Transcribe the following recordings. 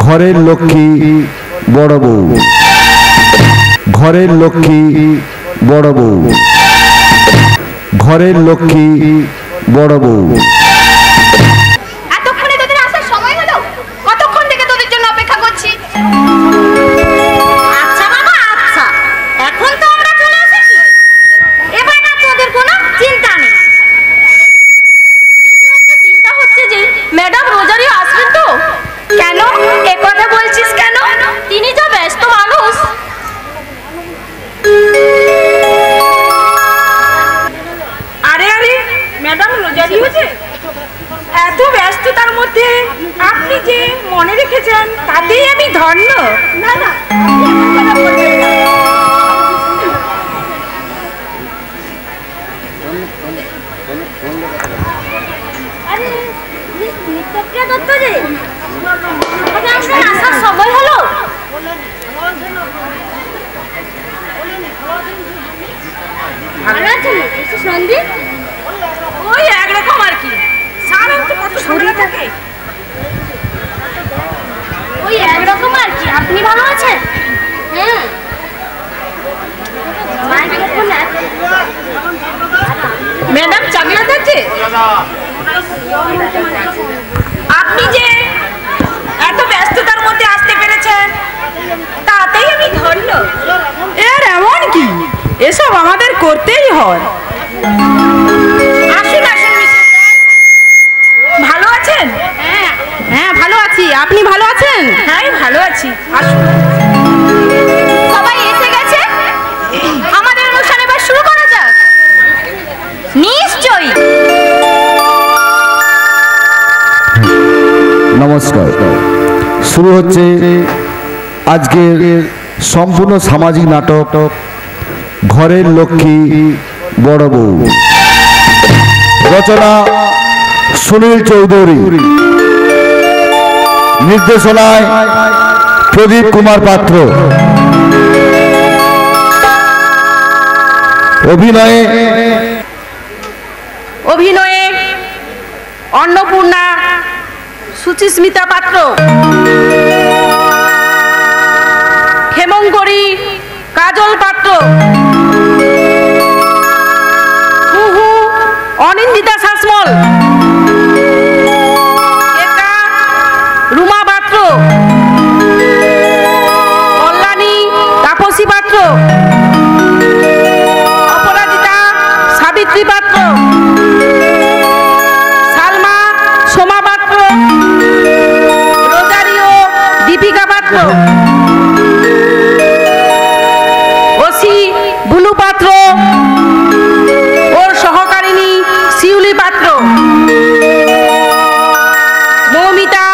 ঘরের লক্ষ্মী বড় বউ, ঘরের লক্ষ্মী বড় বউ, ঘরের লক্ষ্মী বড় বউ। এতক্ষণে তোদের আসার সময় হলো? কতক্ষণ থেকে তোদের জন্য অপেক্ষা করছি। আচ্ছা বাবা আচ্ছা, এখন তো আমরা চলে এসেছি, এবার আর তোদের কোনো চিন্তা নেই। কিন্তু একটা চিন্তা হচ্ছে যে ম্যাডাম রোজারিও আসবেন তো? কেন এ কথা বলছিস কেন? তিনি যা ব্যস্ত মানুষ। আরে আরে ম্যাডাম রোজারিও যে এত ব্যস্ততার মধ্যে আপনি যে মনে রেখেছেন তাতেই আমি ধন্য। না না আরে নিত্যপ্রিয়া দত্ত যে আসার সময় হলো। ভালো আছেন সন্দীপ? ওই একরকম আর কি, সারা তো কত শরীর থাকে। ওই একরকম আর কি। আপনি ভালো আছেন? হ্যাঁ ম্যাডাম চাকলাত আছে? আপনি যে এত ব্যস্ততার মধ্যে আসতে পেরেছেন তাতেই আমি ধন্য। এর এমন কি, এসব আমাদের করতেই হয়। আসুন আসুন মিসেস রায়। ভালো আছেন? হ্যাঁ হ্যাঁ ভালো আছি, আপনি ভালো আছেন? হ্যাঁ ভালো আছি, আসুন। সবাই এসে গেছে, আমাদের অনুষ্ঠান এবার শুরু করা যাক। নিশ্চয়ই। নমস্কার। শুরু হচ্ছে আজকের সম্পূর্ণ সামাজিক নাটক ঘরের লক্ষ্মী বড় বউ। রচনা সুনীল চৌধুরী, নির্দেশনায় প্রদীপ কুমার পাত্র, অভিনয়ে অন্নপূর্ণা, সুচিস্মিতা পাত্র, ক্ষেমঙ্করী, কাজল পাত্র, কুহু, অনিন্দিতা শাসমল, রুমা পাত্র, কল্যাণী, তাপসী পাত্র, অপরাজিতা, সাবিত্রী পাত্র, সালমা, সোমা পাত্র, রোজারিও, দীপিকা পাত্র, ওসি বুলু পাত্র, ওর সহকারিণী শিউলি পাত্র, মৌমিতা,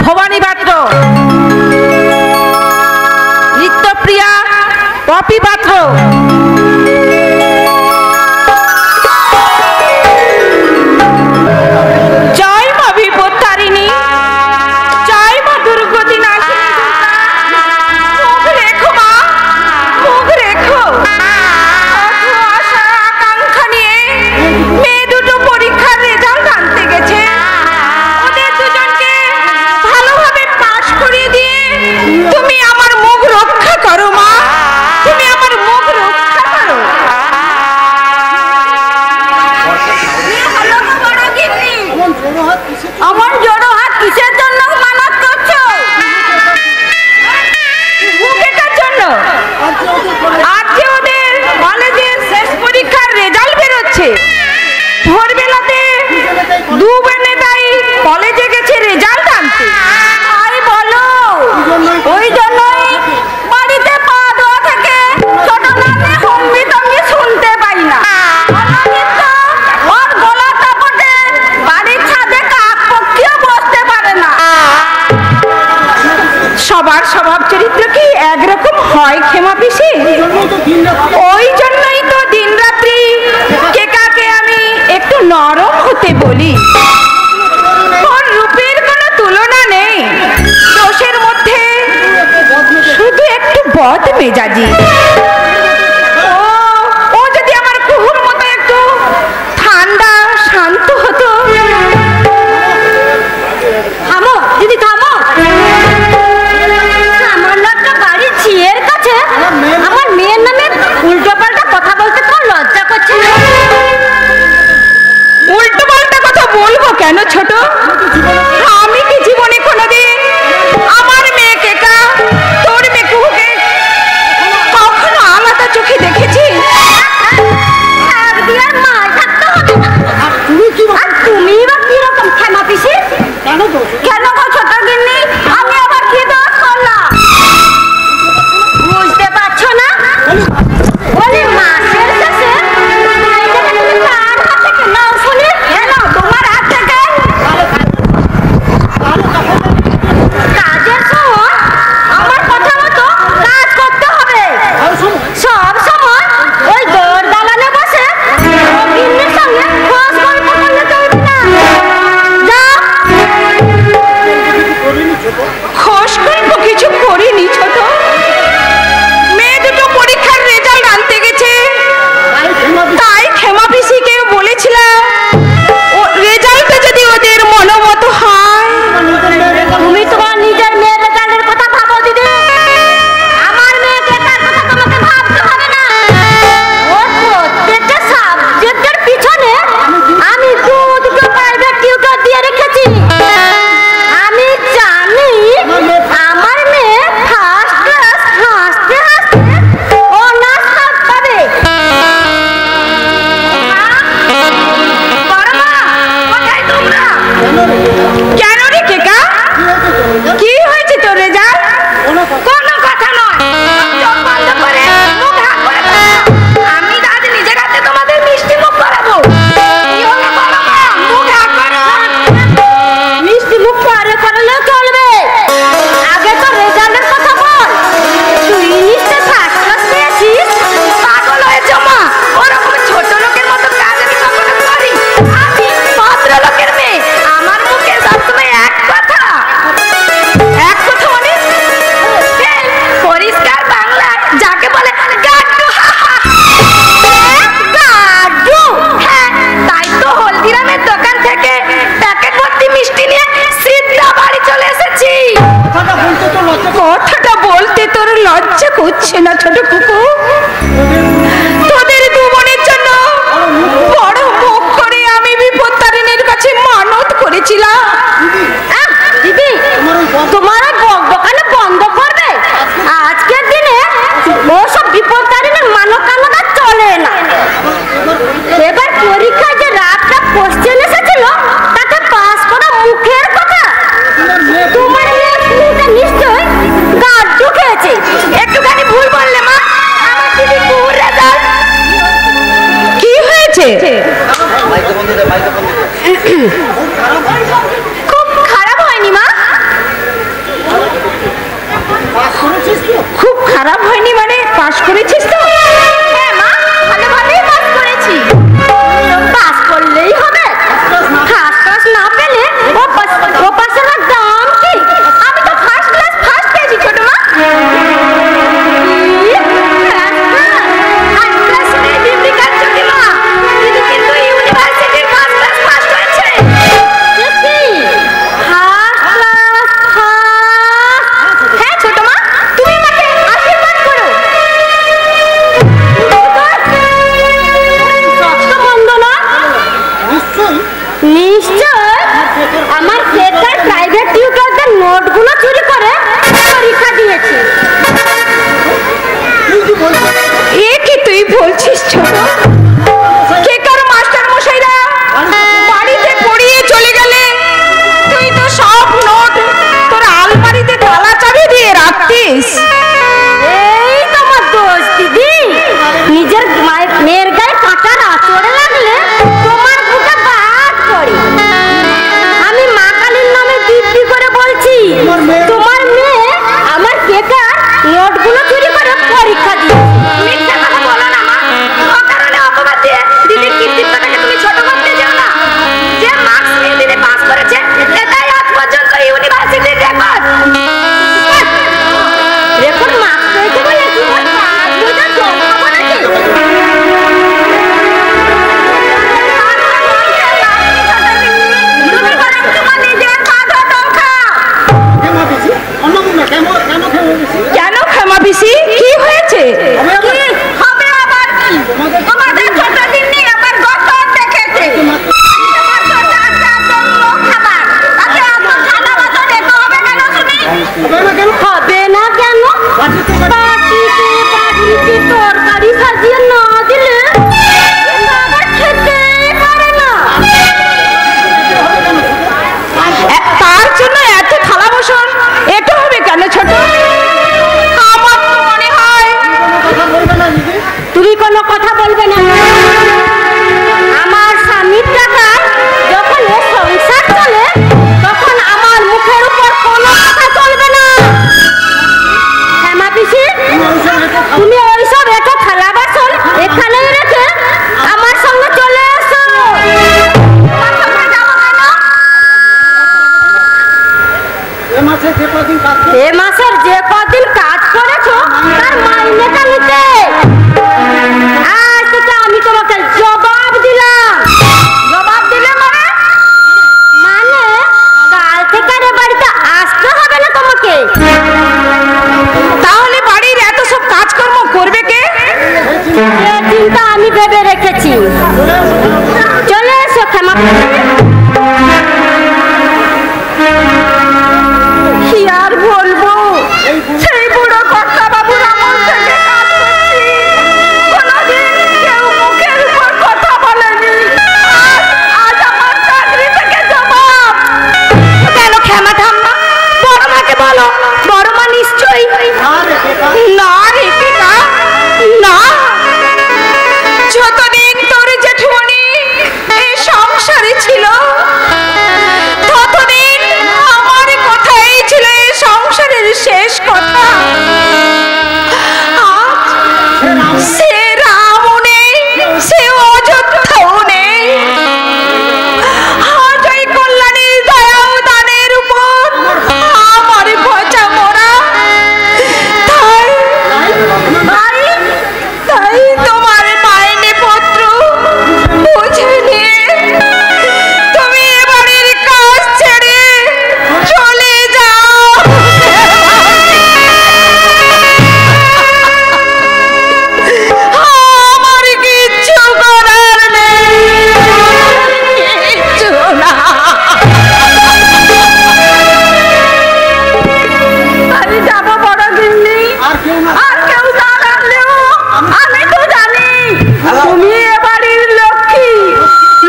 ভবানী পাত্র, নিত্যপ্রিয়া, পপি পাত্র, জয় মা বিপত্তারিণী, জয় মা দুর্গতি নাশিনী, মুখ রেখো মা, মুখ রেখো। কত আশা আকাঙ্ক্ষা নিয়ে মেয়ে দুটো পরীক্ষার রেজাল্ট আনতে গেছে, ওদের দুজনকে ভালোভাবে পাশ করিয়ে দিয়ে তুমি আমার মুখ রক্ষা করো মা, তুমি আমার মুখ রক্ষা করো। আমার জড়ো হাত কিসের জন্য মানত করছো? বুকেটার জন্য। আজ যে ওদের কলেজের শেষ পরীক্ষার রেজাল্ট বেরোচ্ছে, ভোরবেলাতে দু বোনেটাই কলেজে গেছে রেজাল্ট আনতে। তাই বলো, ওই জন্যই বাড়িতে পা দেওয়া থেকে ছোট নামে হম্বি তম্বি শুনতে পাই না। ওর গলা তাপটে বাড়ির ছাদে কাক পক্ষীও বসতে পারে না। সবার স্বভাব চরিত্র কি একরকম হয় ক্ষেমা পিসি? ওই জন্যই তো দিন রাত্রি কেকাকে আমি একটু নরম হতে বলি। ওর রূপের কোনো তুলনা নেই, দোষের মধ্যে শুধু একটু বদ মেজাজি। ও যদি আমার কুহুর মতো একটু ঠান্ডা শান্ত হতো। থামো দিদি থামো। খোশ গল্প কিছু করিনি ছোট। মেয়ে দুটো পরীক্ষার রেজাল্ট আনতে গেছে, তাই ক্ষমা পিসিকে বলেছিলাম ও রেজাল্টটা যদি ওদের মনোমতো হয়। তুমি তোমার নিজের মেয়ের রেজাল্টের কথা ভাবো দিদি, আমার মেয়েকে তার কথা তোমাকে ভাবতে হবে না। ওর প্রত্যেকটা সাবজেক্টের পিছনে আমি দুটো প্রাইভেট টিউটর দিয়ে রেখেছি। আমি জানি আমার মেয়ে ফার্স্ট ক্লাস হাসতে হাসতে অনার্স পাস পাবে। বড় মা, কোথায় তোমরা? কেন রে কেকা, কি হয়েছে তোর রেজাল্ট? কোনো কথা নয়, চোখ বন্ধ করে মুখ হাত করে বসো। আমি আজ নিজের হাতে তোমাদের মিষ্টি মুখ করাবো। কি হলো বড় মা, মুখ হাত করো। মিষ্টি মুখ পরে করলেও চলবে, আগে তো রেজাল্টের কথা বল। তুই নিশ্চয় ফার্স্ট ক্লাস পেয়েছিস? পাগল হয়েছ মা, ওরকম ছোট লোকের মতো কাজ আমি কখনো করি? আমি ভদ্রলোকের মেয়ে, আমার মুখে সবসময় এক কথা। এক কথা মানে? এই পরিষ্কার বাংলায় যাকে বলে গাড্ডু। গাড্ডু, হ্যাঁ, তাই তো হলদিরামের দোকান থেকে প্যাকেট ভর্তি মিষ্টি নিয়ে সিদ্ধা বাড়ি চলে এসেছি। কথাটা বলতে তোর লজ্জা করছে না ছোট কুকু? তোদের দু বোনের জন্য বড় মুখ করে আমি বিপত্তারিণীর কাছে মানত করেছিলাম। দিদি, তোমার দোকানে বন্ধ করবে? আজকের দিনে ওসব বিপদকারীদের মানকামনা চলে না। এবার পরীক্ষায় যে রাতটা কোশ্চেন এসেছিল তাতে পাস করা মুখের কথা। তোমার মেয়ে পুরোটা নিশ্চয় গাড্ডু খেয়েছে। একটুখানি ভুল বললে মা, আমার দিদি পুরো রেজাল্ট। কি হয়েছে? খুব খারাপ হয়নি মা? খুব খারাপ হয়নি মানে পাস করেছিস তো? হ্যাঁ মা, ভালোভাবেই পাস করেছি। পাস করলেই হবে, ফার্স্ট ক্লাস না পেলে ও পাসের দাম কি? আমি তো ফার্স্ট ক্লাস ফার্স্ট পেয়েছি ছোট মা। হ্যাঁ ছোট মা, তুমি আমাকে আশীর্বাদ করো। বন্ধ না? নিশ্চয় আমার কেকার প্রাইভেট টিউটরদের নোটগুলো চুরি করে পরীক্ষা দিয়েছি। এ কি তুই বলছিস ছোট? কেকার মাস্টার মশাইরা বাড়িতে পড়িয়ে চলে গেলে তুই তো সব নোট তোর আলমারিতে তালা চাবি দিয়ে রাখতিস। এই তোমার দোষ দিদি, নিজের মেয়ের গায়ে কাঁটার আঁচড়ে লাগলে তোমার বুকে বাদ পড়ে। আমি মা কালীর নামে দিব্যি করে বলছি, তোমার মেয়ে আমার কেকার নোটগুলো চুরি করে পরীক্ষা দিয়ে। মিথ্যা কথা বলো না মা, অকারণে অপবাদ দিয়ে দিদির কৃতিত্বটাকে তুমি ছোট করতে যাও না। যে মার্কস নিয়ে দিদি পাস করেছে এটাই আজ পর্যন্ত ইউনিভার্সিটির রেকর্ড। রেকর্ড মার্কস পেয়েছে বলে কি ওই পাঁচটা জল খাবো নাকি? তুমি বরং তোমার নিজের মাথা দোকা। কেন ক্ষমা পিসি, কি হয়েছে? কি হবে আবার কি? তোমাদের ছোট দিনই আবার গতর দেখেছে। তোমার তো চারটা জন্ম খাবার, তাতে এত থালা বাসন রেখে হবে কেন শুনি? হবে না কেন? বাটিতে তরকারি সাজিয়ে না দিলে এটা আবার খেতে পারে না। তার জন্য এত থালা বাসন এটা হবে কেন ছোট? আমার তো মনে হয় তুমি কোনো কথা বলবে না। আমার স্বামীর টাকায় যখন এ সংসার চলে তখন আমার মুখের উপর কোনো কথা চলবে না। এ মাসের যে কদিন কাজ করেছো তার মাইনেটা নিতে। আজ থেকে আমি তোমাকে জবাব দিলাম। জবাব দিলে মানে? মানে কাল থেকে আর এ বাড়িতে আসতে হবে না তোমাকে। তাহলে বাড়ির এত সব কাজকর্ম করবে কে? এ চিন্তা আমি ভেবে রেখেছি। চলে এসো ক্ষমা। কি আর বলবো, সেই বুড়ো কর্তা বাবুর আমল থেকে কাজ করছি, কোনোদিন কেউ মুখের উপর কথা বলেনি। আজ আমার চাকরি থেকে জবাব। কেন ক্ষমা ঠাম্মা? বড় মাকে বলো। বড় মা নিশ্চয়ই। না রেখিকা, না। যতদিন তোর জেঠুমনি এই সংসারে ছিল ততদিন আমার কথাই ছিল এই সংসারের শেষ কথা। আজ সে রামও নেই, সে অযোধ্যাও নেই। আজ ওই কল্যাণীর দয়া ও দানের উপর আমার পচা মরা। তাই তোমার মাইনে পত্র বুঝে নিয়ে তুমি এ বাড়ির কাজ ছেড়ে চলে যাও। আমার কিচ্ছু করার নেই, কিচ্ছু না। আমি যাবো বড় গিন্নি, আর কেউ না জানলেও আমি তো জানি তুমি এ বাড়ির লক্ষ্মী।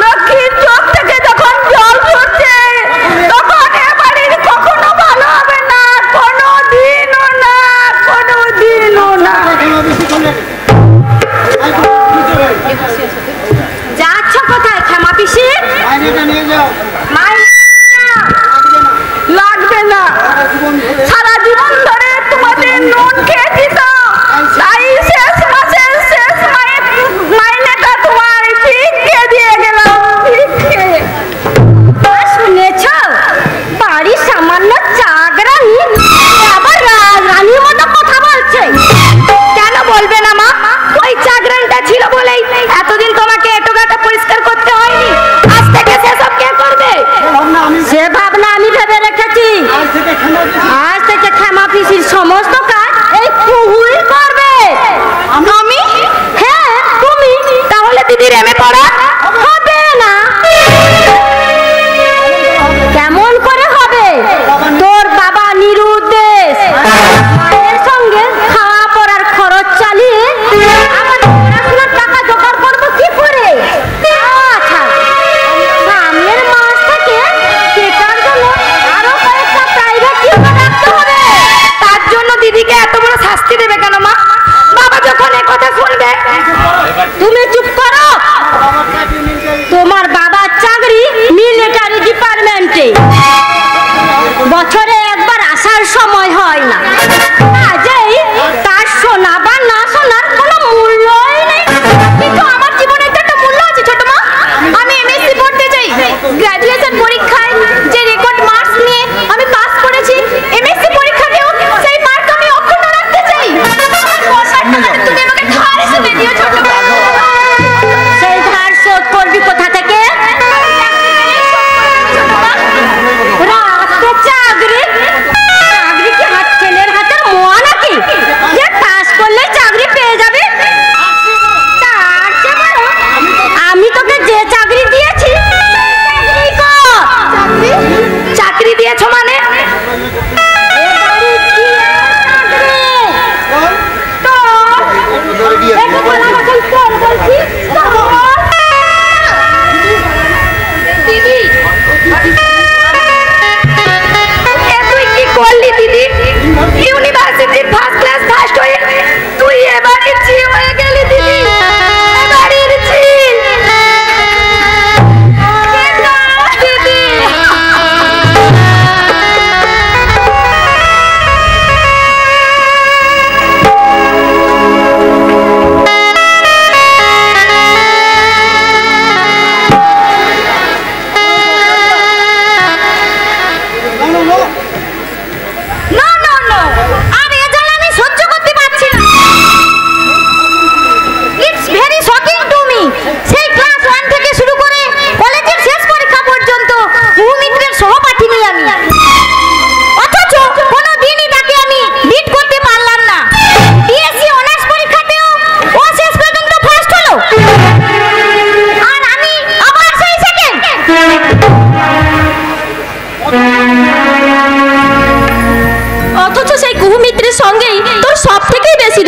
লক্ষ্মীর চোখ থেকে যখন জল ঝরছে তখন এ বাড়ির কখনো ভালো হবে না, কোনোদিনও না, কোনোদিনও না। যাচ্ছ কোথায় ক্ষমা পিসি? মাইনে লাগবে না, সারা জীবন ধরে তোমাদের নুন খেয়েছি তো, তাই শেষ মাসের শেষ মাইনেটা তোমার ভিক্ষে দিয়ে গেলাম, ভিক্ষে। শুনেছ বাড়ির সামান্য চাকরানি আবার রানীর মতো কথা বলছে। কেন বলবে না মা? ওই চাকরানিটা ছিল বলেই এতদিন তোমাকে এটোগাটা পরিষ্কার করতে হয়নি। আজ থেকে সেসব কে করবে? সে ভাবনা আমি ভেবে রেখেছি। আজ থেকে ক্ষমা পিসির সমস্ত কাজ এই কুহুই করবে। আমি? হ্যাঁ তুমি। তাহলে দিদির এমএ পড়া হবে না। কেমন করে হবে? তোর বাবা নিরুদ্দেশ মায়ের সঙ্গে খাওয়া পড়ার খরচ চালিয়ে আমার পড়াশোনার টাকা জোগাড় করবো কি করে? আচ্ছা, সামনের মাস থেকে শেখার জন্য আরো কয়েকটা প্রাইভেট টিউটর রাখতে হবে। তার জন্য দিদিকে এত বড় শাস্তি দেবে কেন মা? বাবা যখন এ কথা শুনবে। তুমি চুপ করো। তোমার বাবার চাকরি মিলিটারি ডিপার্টমেন্টে। বছরে একবার আসার সময় হয় না। কাজেই তার শোনা বা না শোনার কোনো মূল্যই নেই। কিন্তু আমার জীবনে তো একটা মূল্য আছে ছোট মা। আমি এমএসসি পড়তে চাই। গ্র্যাজুয়েশন পরীক্ষায় যে রেকর্ড মার্কস নিয়ে আমি পাস করেছি, এমএসসি পরীক্ষাতেও সেই মার্ক আমি অক্ষুণ্ণ রাখতে চাই। তুমি আমাকে ধার হিসেবে দিও ছোট মা। সেই ধার শোধ করবি কোথা থেকে? রাখতে চাকরি? চাকরি কি হাত ছেলের হাতের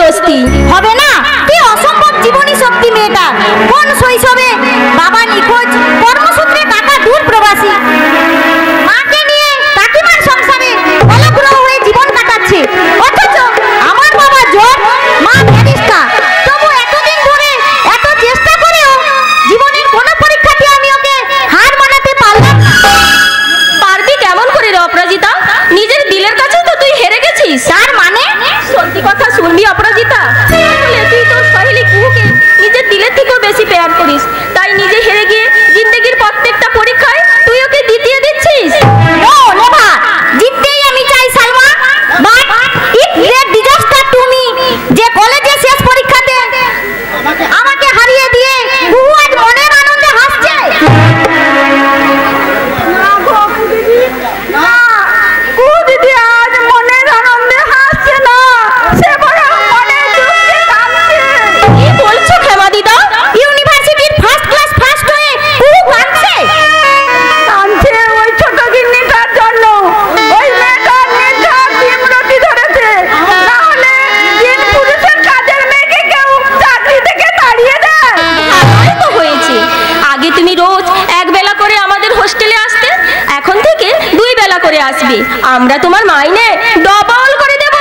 দোস্তি হবে না। কি অসম্ভব জীবনী শক্তি মেয়েটা! কোন শৈশবে বাবা নিখোঁজ, কর্মসূত্রে কাকা দূর প্রবাসী, মাকে নিয়ে কাকিমার সংসারে অলগ্রহ হয়ে জীবন কাটাচ্ছে। অথচ আমার বাবা জোর, মা ব্যারিস্টার। তবু এতদিন ধরে এত চেষ্টা করেও জীবনের কোনো পরীক্ষাতে আমি ওকে হার মানাতে পারলাম না। পারবি কেমন করে রে অপরাজিতা? নিজের দিলের কাছে তো তুই হেরে গেছিস। তার মানে সত্যি কথা শুনবি অপরাজিতা, আসলে তুই তোর সহেলি কুহুকে নিজের দিলের থেকেও বেশি প্যার করিস, তাই নিজে হেরে গিয়ে জিন্দেগির প্রত্যেকটা পরীক্ষায় তুই ওকে দ্বিতীয় দিচ্ছিস। নো নেভার, জিততেই আমি চাই Salma, but it great disaster to me যে কলেজে শেষ পরীক্ষাতে আমাকে হারিয়ে দিয়ে কুহু আজ মনের আনন্দে হাসছে। কুহু দিদি আজ মনের আনন্দে হাসছে না, সে বরং মনের দুঃখে কাঁদছে। কি বলছো ক্ষমা দিদা? ইউনিভার্সিটির ফার্স্ট ক্লাস ফার্স্ট হয়ে কুহু কাঁদছে। কাঁদছে ওই ছোট গিন্নিটার জন্য। ওই মেয়েটার নির্ঘাত বিমরতি ধরেছে, না হলে দিন পুরুষের কাজের মেয়েকে কেউ চাকরি থেকে তাড়িয়ে দেয়। ভালোই তো হয়েছে, আগে তুমি রোজ এক বেলা করে আমাদের হোস্টেলে আসতে, এখন থেকে 2 বেলা করে আসবে। আমরা তোমার মাইনে ডবল করে দেব।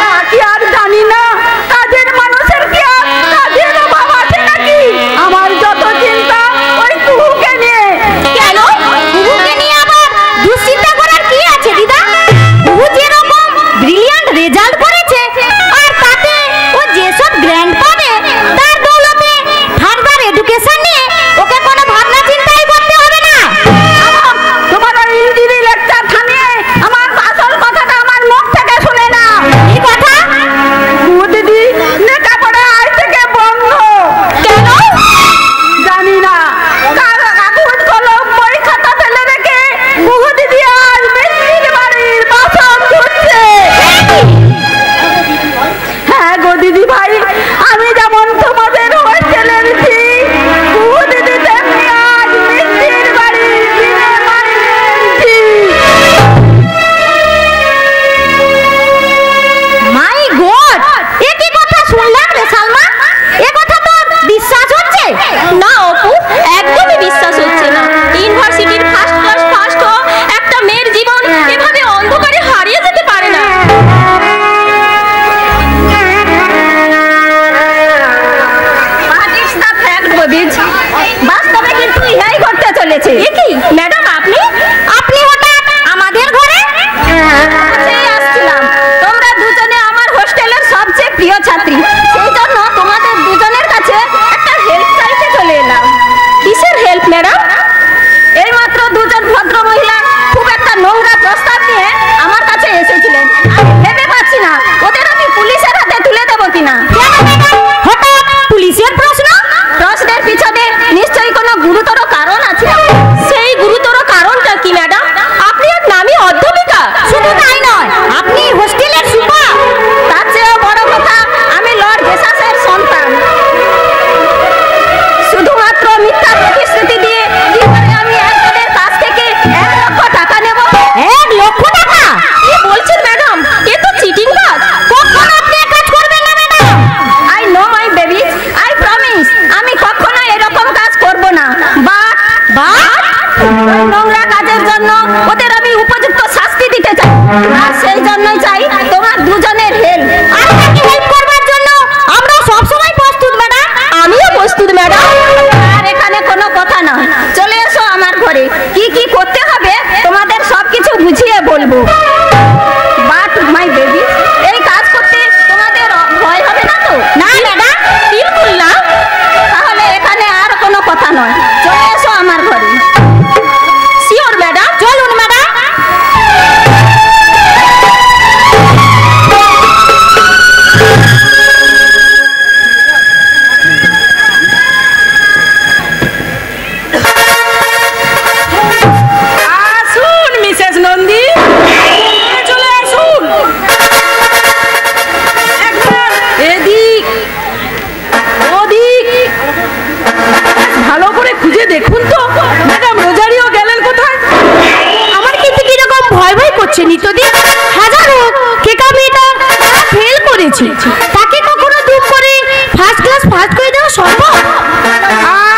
তা কি আর জানি না, কাজের মানুষের কি আর কাজের অভাব আছে নাকি? আমার যত চিন্তা ওই কুহুকে নিয়ে। কেন কুহুকে নিয়ে আবার দুশ্চিন্তা করার কি আছে দিদা? কুহু যেরকম ব্রিলিয়ান্ট রেজাল্ট করেছে, আর তাতে ও যেসব গ্র্যান্ড পাবে, তার দৌলতে ফার্দার এডুকেশন নিয়ে ওকে কোনো ভাবনা চিন্তাই করতে হবে না। তোমার ওই ইঞ্জিনি লেকচার থামিয়ে আমার আসল কথাটা আমার মুখ থেকে শুনে না। কি কথা? কুহু দিদি লেখাপড়া আজ থেকে বন্ধ। কেন? জানি না, কাগজ কলম বই খাতা ফেলে রেখে কুহু দিদি আজ মিস্ত্রির বাড়ির বাসন ধুচ্ছে। হ্যাঁ গো দিদি ভাই, আমি যেমন তোমাদের হোস্টেলের ফি, কুহু দিদি তেমনি আজ মিস্ত্রির বাড়ির বিনা মাইনের ফি। মাই গড, এ কি কথা শুনলাম রে সালমা? এ কথা তো বিশ্বাস হচ্ছে না অপু, একদমই বিশ্বাস হচ্ছে না। ইউনিভার্সিটির ফার্স্ট ক্লাস ফার্স্ট একটা মেয়ের জীবন এভাবে অন্ধকারে হারিয়ে যেতে পারে না। বাস্তবে কিন্তু ইহাই ঘটতে চলেছে। এ কি ম্যাডাম, আপনি আপনি হঠাৎ আমাদের ঘরে? কাছেই আসছিলাম। তোমরা দুজনে আমার হোস্টেলের সবচেয়ে প্রিয় ছাত্রী, সেই জন্য তোমাদের দুজনের কাছে একটা হেল্প চাইতে চলে এলাম। কিসের হেল্প ম্যাডাম? এইমাত্র দুজন ভদ্র মহিলা খুব একটা নোংরা প্রস্তাব নিয়ে আমার কাছে এসেছিলেন। আমি ভেবে পাচ্ছি না ওদের আমি পুলিশের হাতে তুলে দেবো কিনা। হঠাৎ পুলিশের প্রশ্ন? প্রশ্নের পিছনে নিশ্চয়ই কোনো গুরুতর কারণ আছে। সেই গুরুতর কারণটা কি ম্যাডাম? আপনি এক নামী অধ্যাপিকা। শুধু তাই নয়, আপনি হোস্টেলের সুপার। তার চেয়েও বড় কথা, আমি লর্ড জেসাসের সন্তান। শুধুমাত্র মিথ্যা প্রতিশ্রুতি দিয়ে কি করে আমি একজনের কাছ থেকে 1 লক্ষ টাকা নেব? 1 লক্ষ টাকা? কি বলছেন ম্যাডাম? এ তো চিটিং বাজ। কখন আপনি এ কাজ করবেন না madam? I know my baby, I promise আমি কখনো এরকম কাজ করব না। বাট ওই নোংরা কাজের জন্য ওদের আমি উপযুক্ত শাস্তি দিতে চাই, আর সেই জন্যই চাই তোমার দুজনের হেল্প। আপনাকে হেল্প করবার জন্য আমরা সবসময় প্রস্তুত ম্যাডাম। আমিও প্রস্তুত ম্যাডাম। আর এখানে কোনো কথা নয়, চলে এসো আমার ঘরে। কি কি করতে হবে তোমাদের সবকিছু বুঝিয়ে বলবো। বাট মাই বেবি, এই কাজ করতে তোমাদের ভয় হবে না তো? না ম্যাডাম, বিলকুল না। তাহলে এখানে আর কোনো কথা নয়, চলে এসো আমার ঘরে। Sure madam. চলুন ম্যাডাম। আসুন মিসেস নন্দী, চলে আসুন। একবার এদিক ওদিক ভালো করে খুঁজে দেখুন তো, ম্যাডাম রোজারিও গেলেন কোথায়? আমার কিন্তু কিরকম ভয় ভয় করছে নিতদি। হাজার হোক কেকা মেয়েটা ফেল করে করেছে, তাকে কখনো দুম করে ফার্স্ট ক্লাস ফার্স্ট করে দেওয়া সম্ভব?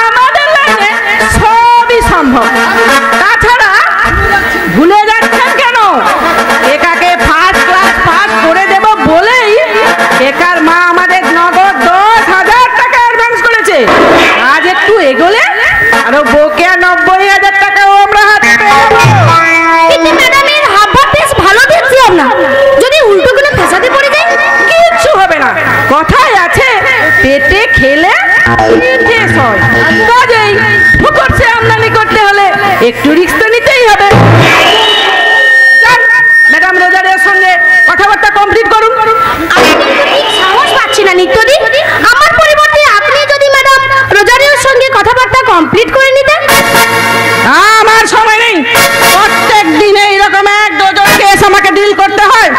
আমাদের লাইনে সবই সম্ভব। তাছাড়া ভুলে যাচ্ছেন কেন? একাকে ফার্স্ট ক্লাস পাস করে দেব বলেই একার মা আমাদের নগদ 10,000 টাকা অ্যাডভান্স করেছে। আজ একটু এগোলে আরো বকেয়া 90,000 টাকাও আমরা হাতে পেয়ে যাবো। কিন্তু ম্যাডামের হাবভাব বেশ ভালো দেখছি আপনার, যদি উল্টো করে ফেসাতে পড়ে যায়? কিচ্ছু হবে না, কথাই আছে পেটে খেলে শেষ হয়। কাজেই ফুকট সে আমদানি করতে হলে একটু রিস্ক তো নিতেই হবে। যান, ম্যাডাম রোজারিয়ার সঙ্গে কথাবার্তা কমপ্লিট করুন। আমি কিন্তু ঠিক সাহস পাচ্ছি না নিত্যদি। আমার পরিবর্তে আপনি যদি ম্যাডাম রোজারিওর সঙ্গে কথাবার্তা কমপ্লিট করে নিতেন। আমার সময় নেই, প্রত্যেক দিনে এইরকম 1 ডজন কেস আমাকে ডিল করতে হয়।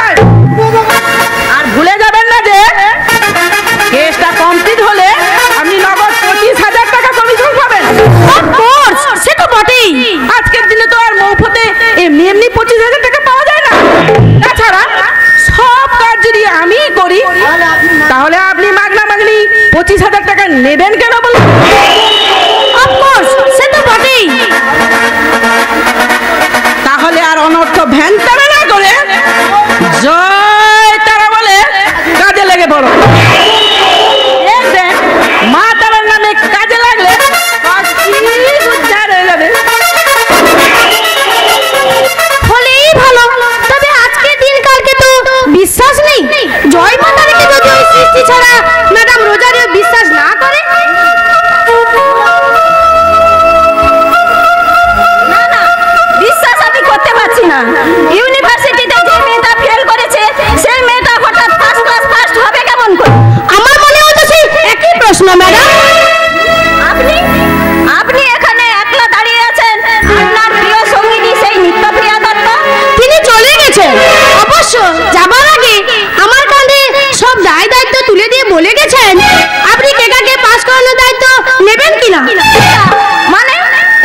আর ভুলে যাবেন না যে কেসটা কমপ্লিট হলে আপনি নগদ 25,000 টাকা কমিশন পাবেন। অফকোর্স, সে তো বটেই। আজকের দিনে তো আর মৌফতে এমনি এমনি 25,000 টাকা পাওয়া যায় না। তাছাড়া সব কাজ যদি আমি করি তাহলে আপনি মাগনা মাগনি 25,000 টাকা নেবেন কেন বলুন? অফকোর্স, সে তো বটেই। তাহলে আর অনর্থ ভ্যান তারা না করে জয় তারা বলে কাজে লেগে পড়ো। এই দেখ, মা তারার নামে কাজে লাগলে কাজ ঠিক উদ্ধার হয়ে যাবে। হলেই ভালো। তবে আজকের দিনকালকে তো বিশ্বাস নেই। জয় মাতারিকে যদি ওই সৃষ্টি ছাড়া ম্যাডাম রোজারিও বিশ্বাস না করে। না না, বিশ্বাস আমি করতে পারছি না। ইউনিভার্সিটিতে যে মেয়েটা ফেল করেছে সেই মেয়েটা হঠাৎ ফার্স্ট ক্লাস ফার্স্ট হবে কেমন করে? আমার মনে হতো সেই একই প্রশ্ন ম্যাডাম। আপনি আপনি এখানে একলা দাঁড়িয়ে আছেন, আপনার প্রিয় সঙ্গিনী সেই নিত্যপ্রিয়া দত্ত তিনি চলে গেছেন। অবশ্য যাবার আগে আমার কাঁধে সব দায় দায়িত্ব তুলে দিয়ে বলে গেছেন আপনি কেকাকে পাস করানোর দায়িত্ব নেবেন কিনা। মানে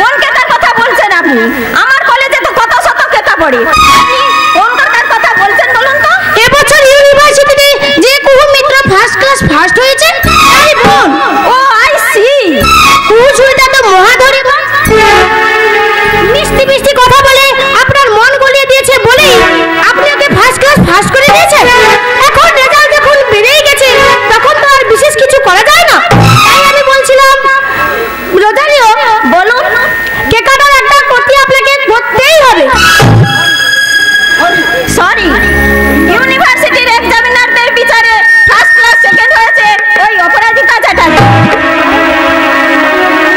কোন কেতার কথা বলছেন আপনি? আমার কলেজে তো কত শত কেতা পড়ে। আপনি কোন কেতার কথা বলছেন বলুন তো? এবছর ইউনিভার্সিটিতে যে কুহু মিত্র ফার্স্ট ক্লাস ফার্স্ট হয়েছে তাই বোন। ও আই সি। কুহু ছুরিটা তো মহাধরী বোন। মিষ্টি মিষ্টি কথা বলে আপনার মন গলিয়ে দিয়েছে বলেই আপনি ওকে ফার্স্ট ক্লাস ফার্স্ট করে দিয়েছেন। এখন রেজাল্ট যখন বেরিয়ে গেছে তখন তো আর বিশেষ কিছু করা যায় না। তাই আমি বলছিলাম রোজারিও বলুন। কেকাটার একটা করতে আপনাকে করতেই হবে। সরি, ইউনিভার্সিটির এক্সামিনারদের বিচারে ফার্স্ট ক্লাস সেকেন্ড হয়েছে ওই অপরাজিতা চ্যাটার্জি।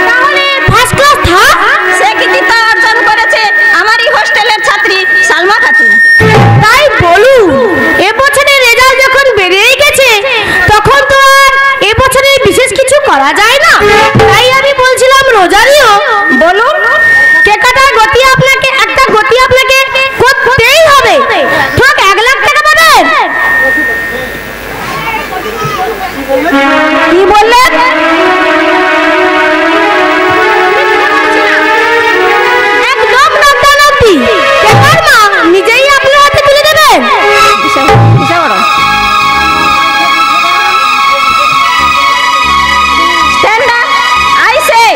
তাহলে ফার্স্ট ক্লাস থাক। সে কৃতিত্ব অর্জন করেছে আমারই হোস্টেলের ছাত্রী সালমা খাতুন। তাই বলুন, এবছরের রেজাল্ট যখন বেরিয়ে গেছে তখন তো আর এবছরে বিশেষ কিছু করা যায় না। তাই আমি বলছিলাম রোজারিও বলুন। কেকাটার গতি আপনাকে একটা গতি আপনাকে করতেই হবে। ঠিক 1 লাখ টাকা পাবেন। কি বললেন? একদম নব্দি। কেকার মা নিজেই আপনার হাতে তুলে দেবেন। Stand up, I say.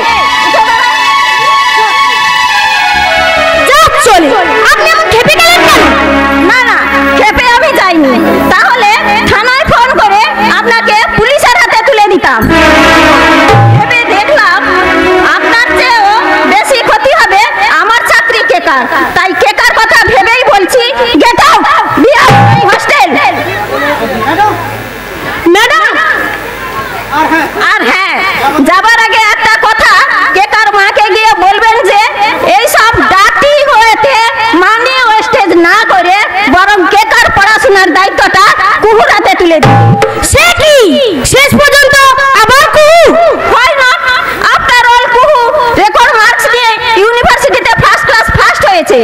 যাক চলে। আপনি এমন খেপে গেলেন কেন? না না, খেপে আমি যাইনি। তাহলে থানায় ফোন করে আপনাকে পুলিশের হাতে তুলে দিতাম। ভেবে দেখলাম আপনার চেয়েও বেশি ক্ষতি হবে আমার ছাত্রী কেকার। তাই কেকার কথা ভেবেই বলছি, গেট আউট হোস্টেল। ম্যাডাম আর হ্যাঁ, যাবার আগে একটা কথা, কেকার মাকে গিয়ে বলবেন যে এই সব ডাটি হয়েতে মানি ওয়েস্টেজ না করে বরং কেকার পড়াশোনার দায়িত্বটা কুহুর হাতে তুলে দিন। সে কি শেষ পর্যন্ত আবার কুহু? হয় না, আফটার অল কুহু রেকর্ড মার্কস নিয়ে ইউনিভার্সিটিতে ফার্স্ট ক্লাস ফার্স্ট হয়েছে।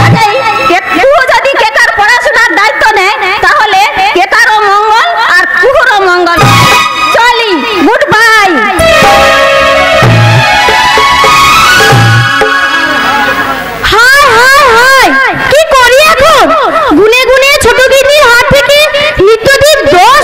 কাজেই কুহু যদি কেকার পড়াশোনার দায়িত্ব নেয় তাহলে কেকারও মঙ্গল আর কুহুরও মঙ্গল। চলি, গুড বাই। হায় হায় হায়, কি করি এখন? গুনে গুনে ছোট গিন্নির হাত থেকে নিত্যদিন 10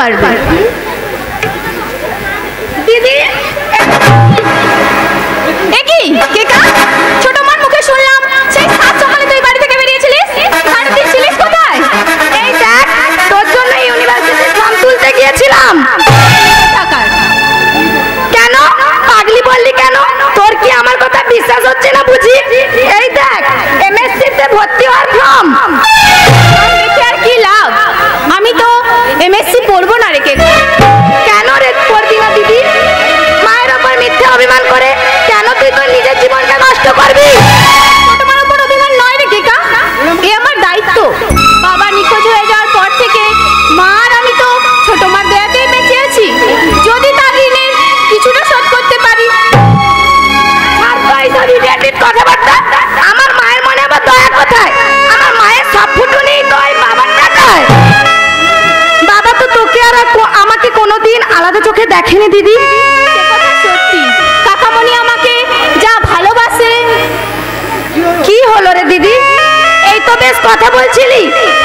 পারবে। দিদি একি কেকা ছোট মার মুখে শুনলাম সেই সাত সকালে তুই বাড়ি থেকে বেরিয়েছিলিস, আর তুই ছিলিস কোথায়? এই দেখ, তোর জন্য ইউনিভার্সিটির ফর্ম তুলতে গিয়েছিলাম। টাকার কেন পাগলি বললি কেন? তোর কি আমার কথা বিশ্বাস হচ্ছে না বুঝি? এই দেখ, এমএসসি তে ভর্তি হওয়ার ফর্ম। দেখে আর কি লাভ? আমি তো এমএসসি পড়বো না রে কেকা। কেন রে পড়বি না দিদি? মায়ের ওপর মিথ্যে অভিমান করে কেন তুই তোর নিজের জীবনটা নষ্ট করবি? তোমার উপর অভিমান নয় রে কেকা, এ আমার দায়িত্ব। বাবা নিখোঁজ হয়ে যাওয়ার পর থেকে মা আর আমি তো ছোট মার দয়াতেই বেঁচে আছি। যদি তার ঋণের কিছুটা শোধ করতে পারি। আর তো এইসব রিলেটেড কথাবার্তা। আমার মায়ের মনে আবার দয়া কোথায়? আমার মায়ের সব ফুটুনি তো ওই বাবার টাকায়। বাবা তো তোকে আর আমাকে কোনোদিন আলাদা চোখে দেখেনি দিদি। সে কথা সত্যি, কাকামণি আমাকে যা ভালোবাসে। কি হলো রে দিদি? এই তো বেশ কথা বলছিলি,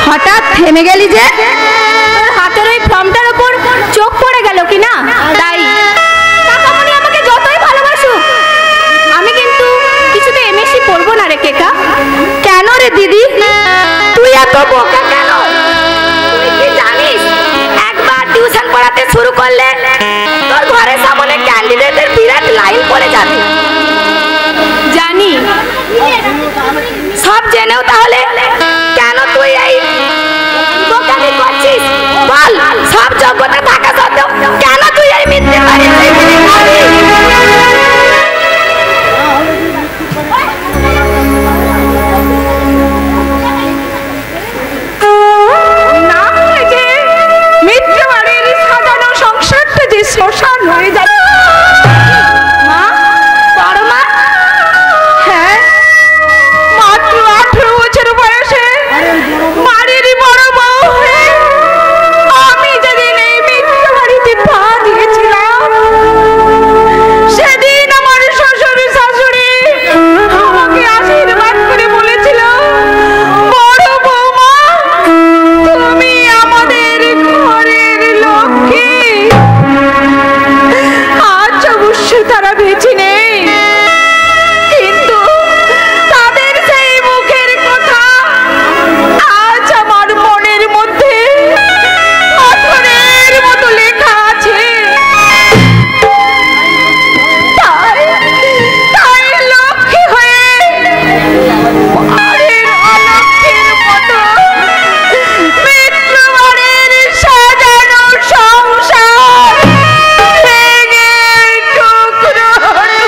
হঠাৎ থেমে গেলি যে? তোর হাতের ওই ফর্মটার উপর চোখ পড়ে গেল কি না, তাই। কাকামণি আমাকে যতই ভালোবাসুক, আমি কিন্তু কিছুতে এমএসসি পড়বো না রে কেকা। কেন রে দিদি? তুই এত বোকা কেন? তুই কি জানিস, একবার টিউশন পড়াতে শুরু করলে তোর ঘরের সামনে ক্যান্ডিডেটের বিরাট লাইন পড়ে যাবে। জানি। সব জেনেও তাহলে কেন তুই এই বোকামি করছিস? বল, সব যোগ্যতা থাকা সত্ত্বেও কেন তুই এই মিথ্যে করিস? না হলে যে মিথ্যে বাড়ির সাজানো সংসারটা যে শ্মশান হয়ে যাবে। মা, বড় মা, হ্যাঁ, মাত্র 18 বছর বয়সে বাড়ির বড় বউ হয়ে আমি যেদিন এই মিথ্যে বাড়িতে পা দিয়েছিলাম, সেদিন আমার শ্বশুর শাশুড়ি আমাকে আশীর্বাদ করে বলেছিল, বড় বৌমা তুমি আমাদের ঘরের লক্ষ্মী। আজ অবশ্য তারা বেঁচে নেই, কিন্তু তাদের সেই মুখের কথা আজ আমার মনের মধ্যে পাথরের মতো লেখা আছে। তাই তাই লক্ষ্মী হয়ে পরের অলক্ষ্মীর মতো মৃত্যুবাড়ির সাজানো সংসার ভেঙে টুকরো করে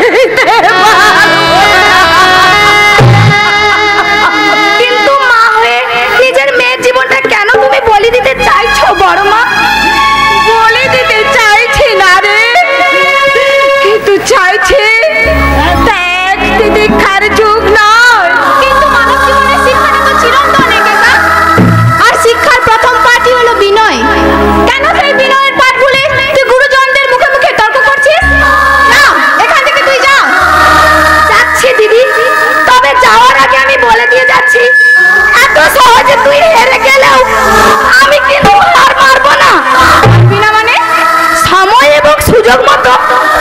দিতে পারবো না। কিন্তু মা হয়ে নিজের মেয়ের জীবনটা কেন তুমি বলি দিতে চাইছো বড় মা? বলে দিতে চাইছি না রে, কিন্তু চাইছি ত্যাগ তিতিক্ষার যুগ নয়। কিন্তু মানব জীবনের শিক্ষাটা তো চিরন্তন একেকা, আর শিক্ষার প্রথম পাঠই হলো বিনয়। কেন সেই বিনয়ের পাঠ ভুলে তুই গুরুজনদের মুখে মুখে তর্ক করছিস? না, এখান থেকে তুই যা। যাচ্ছি দিদি, তবে যাওয়ার আগে আমি বলে দিয়ে যাচ্ছি, এত সহজে তুই হেরে গেলেও আমি কিন্তু হার মারবো না। বিনা মানে সময় এবং সুযোগ মতো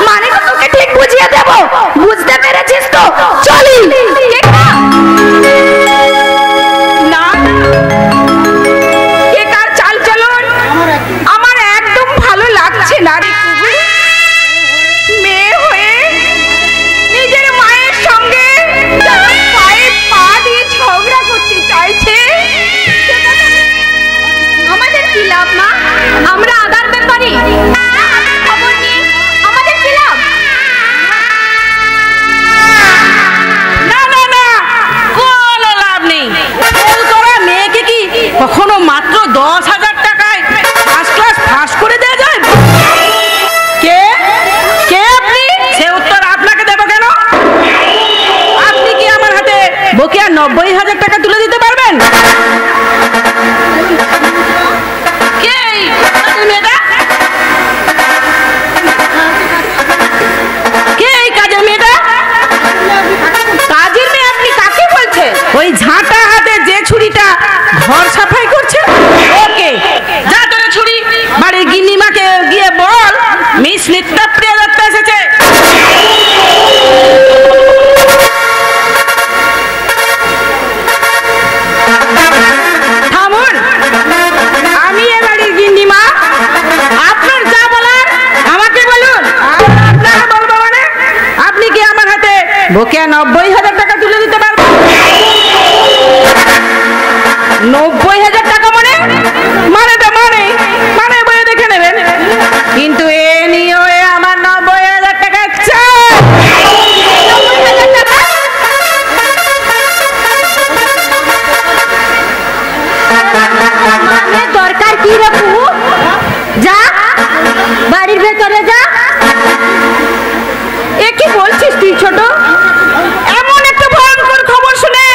মানেটা তোকে ঠিক বুঝিয়ে দেব। বুঝতে পেরেছিস তো? চলি। না, একার চাল চলন আমার একদম ভালো লাগছে না রে কুবু। মেয়ে হয়ে নিজের মায়ের সঙ্গে যারা পায়ে পা দিয়ে ঝগড়া করতে চাইছে, আমাদের কি লাভ মা? আমরা আদার ব্যাপারী, খবর নিয়ে আমাদের কি লাভ? না না না, কোনো লাভ নেই। ফেল করা মেয়েকে কি কখনো মাত্র 10,000 টাকায় ফার্স্ট ক্লাস পাস করে দেওয়া যায়? স্নিগ্ধা প্রিয় দত্ত এসেছে। থামুন, আমি এ বাড়ির গিন্নিমা। আপনার যা বলার আমাকে বলুন। আপনাকে বলবো মানে আপনি কি আমার হাতে বকেয়া 90,000 টাকা তুলে দিতে পারবেন? 90,000 টাকা মানে মানে বইয়ে দেখে নেবেন, কিন্তু এ নিয়েও আমার 90,000 টাকা চাই। মানে দরকার কি রে কুহু? যা বাড়ির ভেতরে যা। এ কি বলছিস তুই ছোট? এমন একটা ভয়ঙ্কর খবর শুনে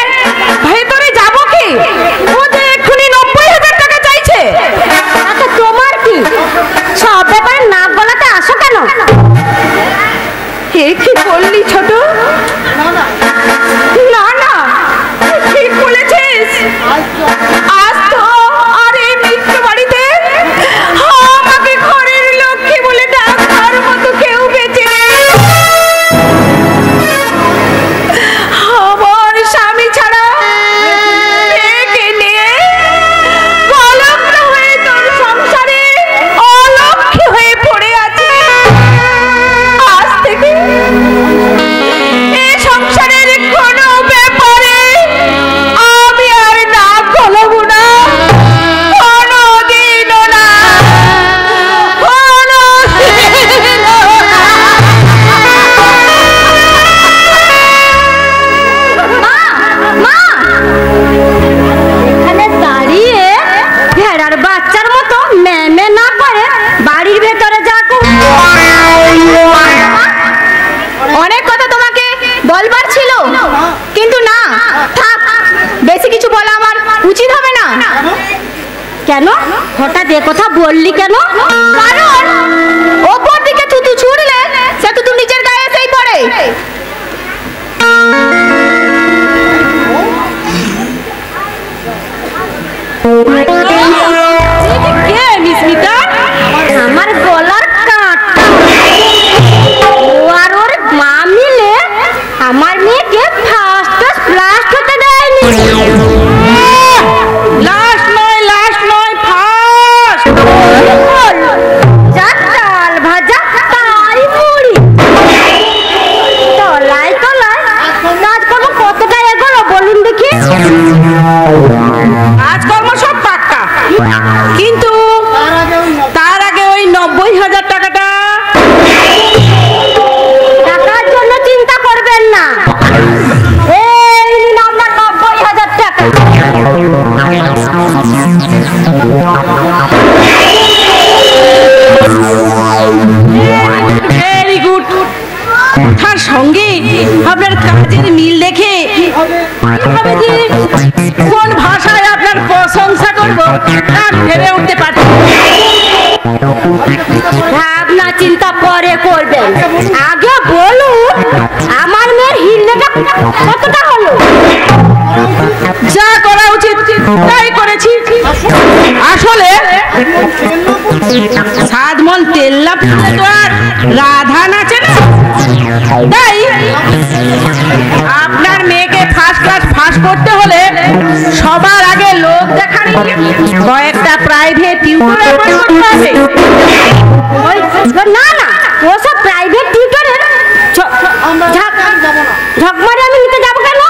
ভেতরে যাব কি? ও যে এক্ষুনি 90,000 টাকা চাইছে। আচ্ছা তোমার কি? সব ব্যাপারে নাক গলাতে আসো কেন? এ কি বললি ছোট? না না, ঠিক বলেছিস। আজ তো আর এই মিত্র বাড়িতে আমাকে ঘরের লক্ষ্মী বলে ডাকার মতো কেউ বেঁচে নেই। আমার স্বামী ছাড়া মেয়েকে নিয়ে কলঙ্ক হয়ে তোর সংসারে অলক্ষ্মী হয়ে পড়ে আছে। আজ থেকে এই সংসারের কোনো ব্যাপারে আমি আর না বলবো না, কোনোদিনও না, কোনোদিনও না। মা মা এখানে দাঁড়িয়ে ভেড়ার বাচ্চার মতো মেমে না করে বাড়ির ভেতরে যা কুহু। অনেক কথা তোমাকে বলবার ছিল, কিন্তু না, থাক, বেশি কিছু বলা আমার উচিত হবে না। কেন হঠাৎ এ কথা বললি কেন? কারণ ওপর দিকে থুতু ছুড়লে সে থুতু নিচের গায়ে এসেই পড়ে। কে মিসমিতা? আমার গলার কাট। ও আর ওর মা মিলে আমার মেয়েকে ফার্স্ট ব্লাস্ট হতে দেয়নি। লাশ নয় ফাঁস। যা ডাল ভাজা তাই মুড়ি। তলায় তলায় কাজকর্ম কতটা এগোলো বলুন দেখি? কাজকর্ম সব পাক্কা, কিন্তু তার আগে ওই 90,000 টাকাটা। টাকার জন্য চিন্তা করবেন না, এই নিন আপনার 90,000 টাকা। Very good. তার সঙ্গে আপনার কাজের মিল দেখে কিভাবে যে কোন ভাষায় আপনার প্রশংসা করব তা ভেবে উঠতে পারছি। ভাবনা চিন্তা পরে করবেন, আগে বলুন আমার মেয়ের হিল্লেটা কতটা হলো? যা করা উচিত তাই করেছি। আসলে সাদমন তেল না ফুটলে তো আর রাধা নাচে না। তাই আপনার মেয়েকে ফার্স্ট ক্লাস ফার্স্ট করতে হলে সবার আগে লোক দেখানি কয়েকটা প্রাইভেট টিউটর করতে হবে। ওই না না, ওসব প্রাইভেট টিউটরের ঝকমারে আমি নিতে যাবো কেন?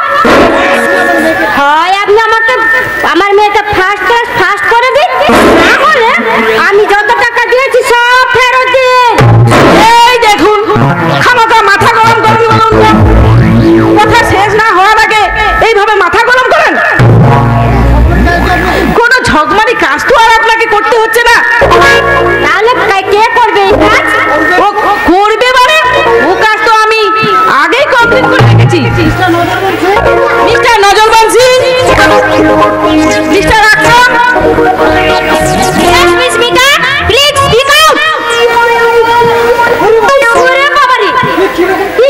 হয় আপনি আমাকে আমার মেয়েকে ফার্স্ট ক্লাস ফার্স্ট করে দিন, না হলে আমি যত টাকা দিয়েছি সব ফেরত দিন। এই দেখুন, খামাখা মাথা গরম করুন বলুন তো। কথা শেষ না হওয়ার আগে এইভাবে মাথা গরম করেন? কোনো ঝগমারি কাজ তো আর আপনাকে করতে হচ্ছে না। তাহলে কে করবে এই কাজ? ও করবে মানে ও কাজ তো আমি আগেই কমপ্লিট করে রেখেছি। Mister Nazarbanshi, mister Akram, please speak out. ওরে বাবারে,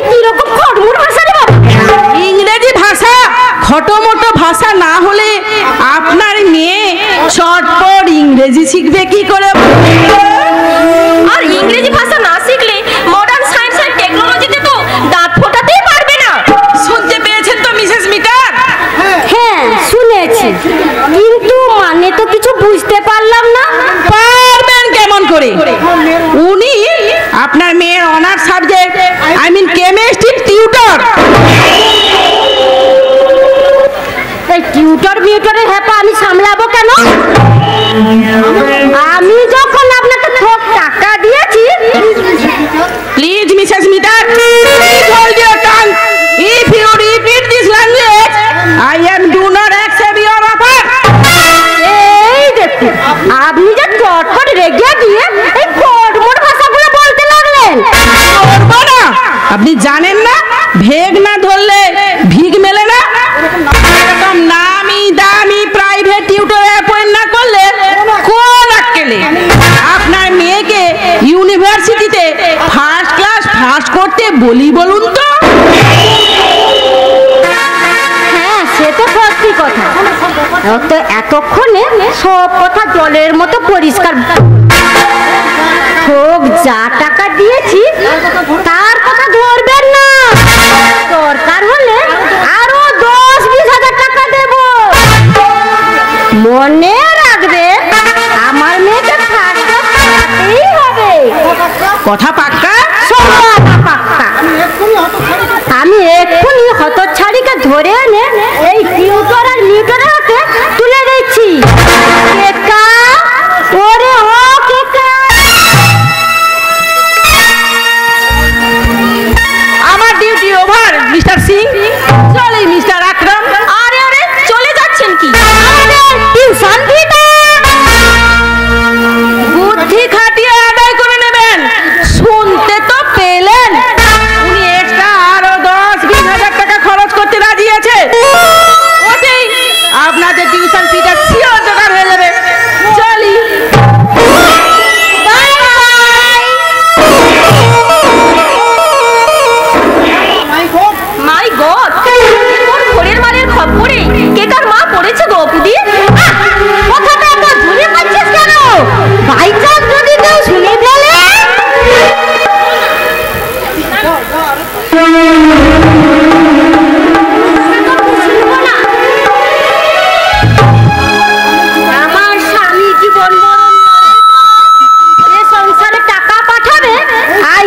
কি রকম খড়মুড় ভাষা রে বাবা! ইংরেজি ভাষা খটোমটো ভাষা না হলে আপনার মেয়ে চটপট ইংরেজি শিখবে কি করে? আর ইংরেজি ভাষা না শিখলে ইউনিভার্সিটিতে ফার্স্ট ক্লাস পাস করতে বলি বলুন তো? হ্যাঁ, সে তো সত্যি কথা। তো এতক্ষণে সব কথা জলের মতো পরিষ্কার। হোক, যা টাকা দিয়েছি তার কথা ধরবেন না। দরকার হলে আরো 10-20 হাজার টাকা দেব। মনে রাখবে, আমার মেয়েকে থাকতেই হবে। কথা পাক্কা? সব পাক্কা। আমি এক্ষুনি হতচ্ছাড়িকে ধরে এনে এই টিউটর আর মিউটরের হাতে তুলে দিচ্ছি। কেকা, ওরে ও কেকা। আমার ডিউটি ওভার মিস্টার সিং। চলে মিস্টার আকরাম। আরে আরে, চলে যাচ্ছেন কি? আমাদের টিউশন ফিটা বুদ্ধি খাটিয়ে আদায় করে নেবেন। শুনতে তো পেলেন উনি এক্সট্রা আরো 10-20 হাজার টাকা খরচ করতে রাজি আছে। ওতেই আপনাদের টিউশন ফিটা সিওর জোগাড় হয়ে যাবে। চলি। Bye bye. মাই গড, ওর ঘরের মালের খপ্পরে কেকার মা পড়েছে গো অপুদি। কথাটা এত জোরে বলছিস কেন? বাই চান্স যদি কেউ শুনে ফেলে। আমার স্বামী জীবন মরণ এ সংসারে টাকা পাঠাবে, আর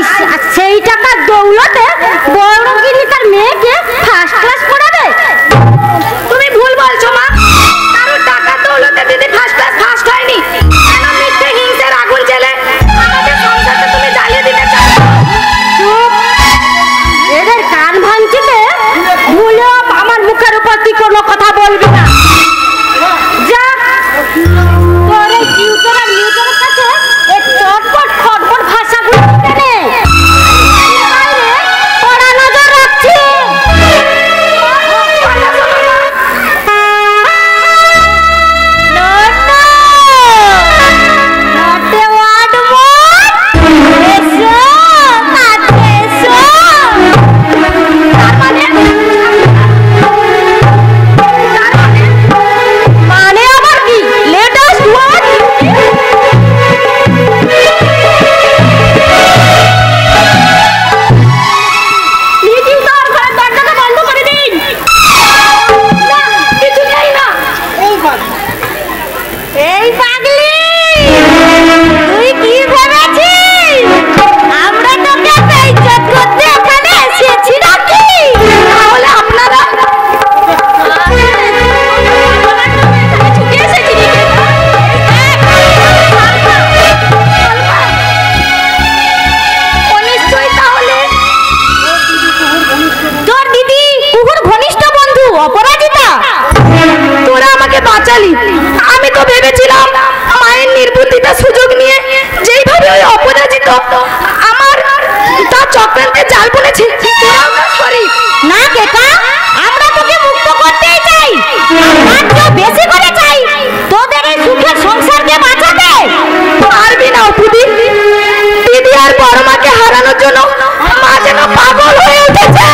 সেই টাকার দৌলতে বড় গিনি তার মেয়েকে ফার্স্ট ক্লাস পড়াবে। তুমি ভুল বলছো মা। কারোর টাকা দৌলতে দিদি ফার্স্ট ক্লাস ফার্স্ট হয়নি। কেন মিথ্যে হিংসের আগুন জ্বেলে আমাদের সংসারটা তুমি জ্বালিয়ে দিতে চাও? চুপ! এদের কান ভাঙচিতে ভুলেও আমার মুখের উপর তুই কোনো কথা বলবি না। যা, তোর এই টিউটর আর মিউটরের কাছে এই চটপট খটপট ভাষাগুলো শিখে নে। বাইরে কড়া নজর রাখছি। নটে ওয়াট মোর এসো কাছে এসো। মানে আবার কি? Latest watt? মিটিং তো আর ঘরের দরজাটা বন্ধ করে দিন। না, কিছু নেই না। এই পাগলি, তুই কি ভেবেছিস আমরা তোকে বেইজ্জত করতে এখানে এসেছি নাকি? তাহলে আপনারা ছুটে এসেছি নাকি? ও নিশ্চয়ই তাহলে তোর দিদি কুকুর ঘনিষ্ঠ বন্ধু অপরাজিতা। তোরা আমাকে বাঁচালি। আমি তো ভেবেছিলাম মায়ের নির্বুদ্ধিতার সুযোগ নিয়ে যেইভাবে ওই অপরাজিত আমার তার চক্রান্তে জাল বুনেছে, তোরাও না সরি। না কেকা, আমরা তোকে মুক্ত করতেই চাই। তার চেয়েও বেশি করে চাই তোদের এই সুখের সংসারকে বাঁচাতে। পারবি না অপুদি। দিদি আর বড় মাকে হারানোর জন্য মা যেন পাগল হয়ে উঠেছে।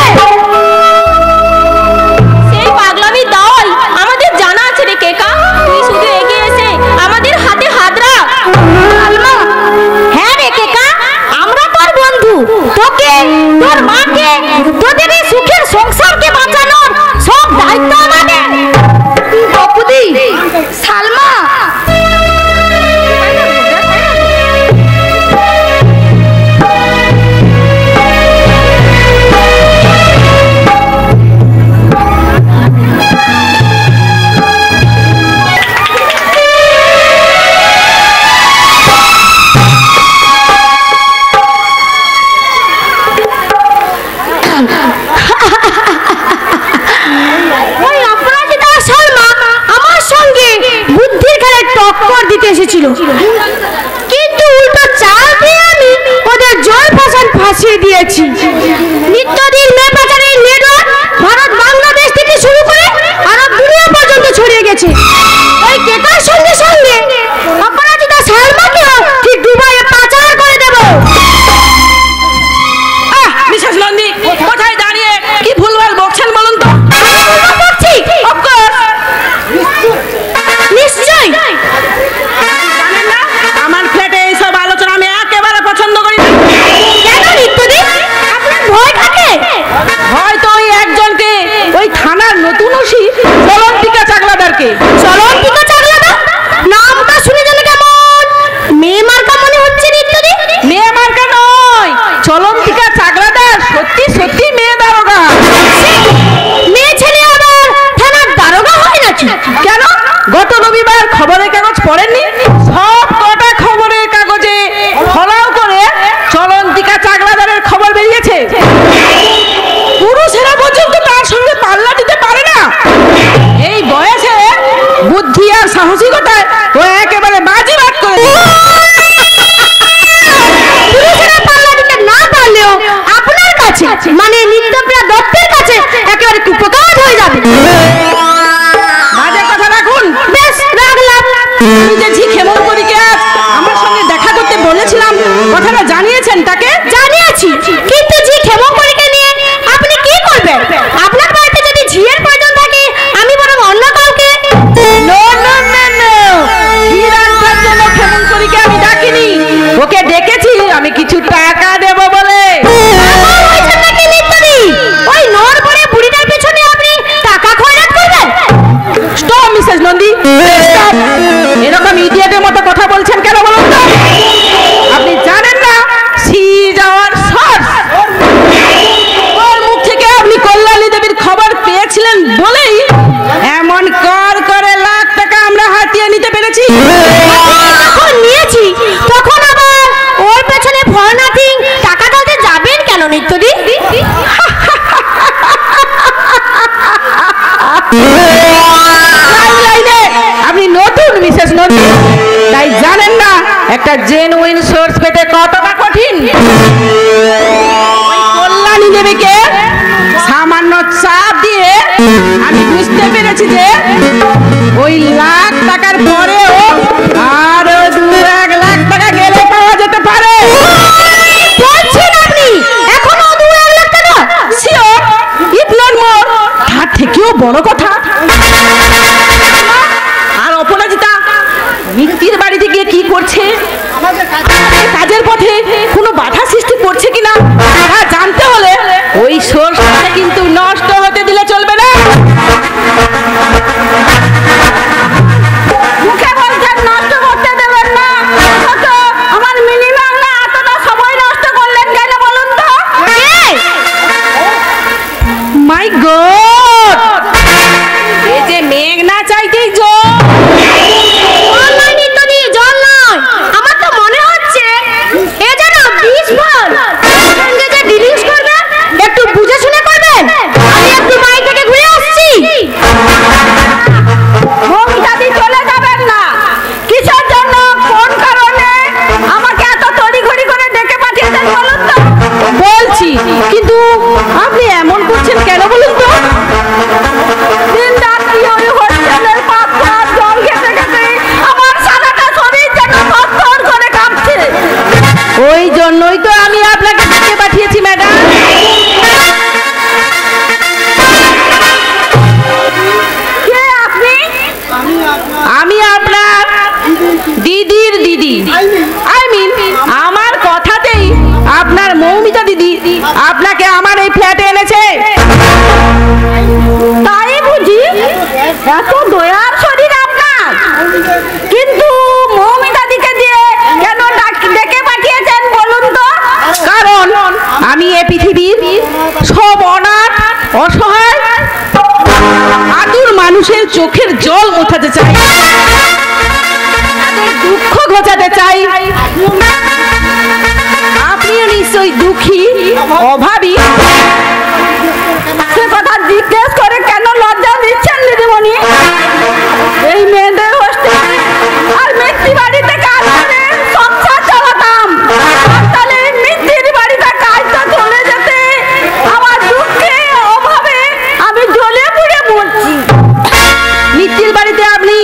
সেই পাগলামি দাওয়াই আমাদের জানা আছে রে কেকা। তুই শুধু এগিয়ে এসে আমাদের হাতে হাত রাখ। আলমা, হ্যাঁ রে কেকা, আমরা তোর বন্ধু। তোকে, তোর মাকে, তোদের এই সুখের সংসারকে বাঁচানোর সব দায়িত্ব আমাদের। অপুদি, সালমা, ওই অপরাজিতা শর্মা আমার সঙ্গে বুদ্ধির খেলে টক্কর দিতে এসেছিল, কিন্তু উল্টো চাল দিয়ে আমি ওদের জল ফাঁসান ফাঁসিয়ে দিয়েছি। নিত্যদিন মেয়ে পাচারের নেটওয়ার্ক ভারত বাংলাদেশ থেকে শুরু করে আরব দুনিয়া পর্যন্ত ছড়িয়ে গেছে। ওই কেকার সঙ্গে সঙ্গে অপরাজিতা শর্মাকেও ঠিক দুবাইয়ে পাচার করে দেব। জানিয়েছেন তাকে? জানিয়েছি, কিন্তু ঝি ক্ষেমঙ্করীকে নিয়ে আপনি কি করবেন? আপনার বাড়িতে যদি ঝিয়ের প্রয়োজন থাকে আমি বরং অন্য কাউকে। নো নো নো নো, ঝির আনবার জন্য ক্ষেমঙ্করীকে আমি ডাকিনি, ওকে ডেকেছি আমি কিছু টাকা দেব বলে। ওই নোর পরে বুড়িটার পেছনে আপনি টাকা খয়রাত করবেন? Stop Mrs Nandi, stop. এরকম ইডিয়েটের মতো কথা বলছেন কেন বলুন তো? আপনি জানেন না সি ইজ আওয়ার সোর্স। ওর মুখ থেকে আপনি কল্যাণী দেবীর খবর পেয়েছিলেন বলেই এমন কর করে লাখ টাকা আমরা হাতিয়ে নিতে পেরেছি। যখন নিয়েছি তখন আবার ওর পেছনে ফর নাথিং টাকা ঢালতে যাবেন কেন নিত্যদি? লাইনে আপনি নতুন মিসেস নন্দী, তাই জানেন না একটা জেনুইন সোর্স পেতে কতটা কঠিন। ওই কল্যাণী দেবীকে সামান্য চাপ দিয়ে আমি বুঝতে পেরেছি যে ওই লাখ টাকার পরেও আরো 2-1 লাখ টাকা গেলে পাওয়া যেতে পারে। বলছেন আপনি এখনো 2-1 লাখ টাকা? Sure, if not more. তার থেকেও বড় কথা, আর অপরাজিতা মিত্তির বাড়িতে গিয়ে কি করছে, আমাদের কাজের পথে কোনো বাধা সৃষ্টি করছে কিনা তা জানতে হলে ওই সোর্সটা কিন্তু নষ্ট হতে দিলে চলবে না। মুখে বলছেন নষ্ট করতে দেবেন না, অথচ আমার মিনিমাম না এতটা সময় নষ্ট করলেন কেন বলুন তো? মাই গড, এই যে মেঘ না চাইতেই জল। জল নয় নিত্যদি, জল নয়। আমার তো মনে হচ্ছে এ যেন বিষ ফল। সঙ্গে যে ডিলিংস করবেন একটু বুঝে শুনে করবেন। আমি একটু বাড়ি থেকে ঘুরে আসছি। মমিতাদি চলে যাবেন না? কিসের জন্য, কোন কারণে আমাকে এত তড়িঘড়ি করে ডেকে পাঠিয়েছেন বলুন তো? বলছি, কিন্তু আপনি এমন করছেন কেন বলুন তো? দিন রাত্রি ওই হোস্টেলের পাত্র জল খেতে খেতে আমার সারাটা শরীর যেন থরথর করে কাঁপছে। ওই জন্যই তো আমি আপনাকে ডেকে পাঠিয়েছি ম্যাডাম। কে আপনি? আমি আপনার দিদির দিদি। আই মিন আমার কথাতেই আপনার মৌমিতা দিদি আপনাকে আমার এই ফ্ল্যাটে এনেছে। তাই বুঝি? এত দয়ার শরীর আপনার, কিন্তু মৌমিতাদিকে দিয়ে কেন ডেকে পাঠিয়েছেন বলুন তো? কারণ আমি এ পৃথিবীর সব অনাথ অসহায় আতুর মানুষের চোখের জল মোছাতে চাই, তাদের দুঃখ ঘোচাতে চাই। আপনিও নিশ্চয়ই দুঃখী, অভাবী। সে কথা জিজ্ঞেস করে কেন লজ্জা দিচ্ছেন দিদিমণি? এই মেয়েদের হোস্টেল আর মিত্তি বাড়িতে কাজ করে সংসার চালাতাম, তাহলে মিত্তির বাড়িতে কাজটা চলে যেতে আমার দুঃখে অভাবে আমি জ্বলে পুড়ে মরছি। মিত্তির বাড়িতে আপনি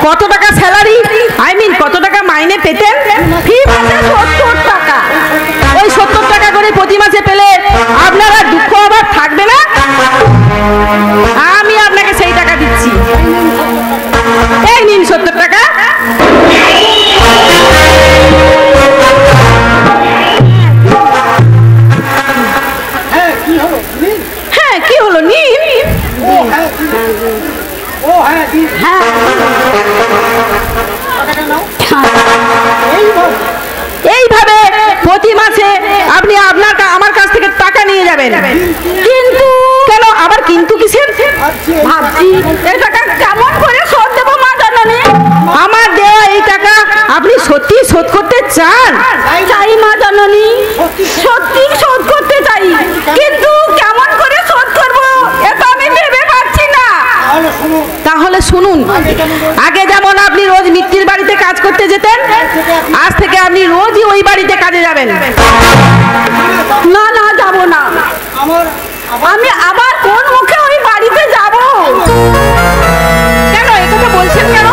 কত টাকা স্যালারি, আই মিন কত টাকা মাইনে পেতেন? ফি মাসে 70 টাকা। ওই 70 টাকা করে প্রতি মাসে পেলে আপনার আর দুঃখ অভাব থাকবে না। আমি আপনাকে সেই টাকা দিচ্ছি, এই নিন 70 টাকা। হ্যাঁ কি হলো নিন। এইভাবে প্রতি মাসে আপনি আমার কাছ থেকে টাকা নিয়ে যাবেন। কিন্তু কেন আবার কিন্তু কিসের? ভাবছি এই টাকা কেমন করে শোধ দেবো মা জানানি। আমার দেওয়া এই টাকা আপনি সত্যি শোধ করতে চান? চাই মা জানানি, সত্যি শোধ করতে চাই, কিন্তু কেমন করে শোধ করবো এটা আমি ভেবে পাচ্ছি না। তাহলে শুনুন, আগে যেমন আপনি রোজ মিত্তির বাড়িতে কাজ করতে যেতেন, আজ থেকে আপনি রোজই ওই বাড়িতে কাজে যাবেন। না না, যাব না। আমি আবার কোন মুখে ওই বাড়িতে যাব? কেন একথা বলছেন কেন?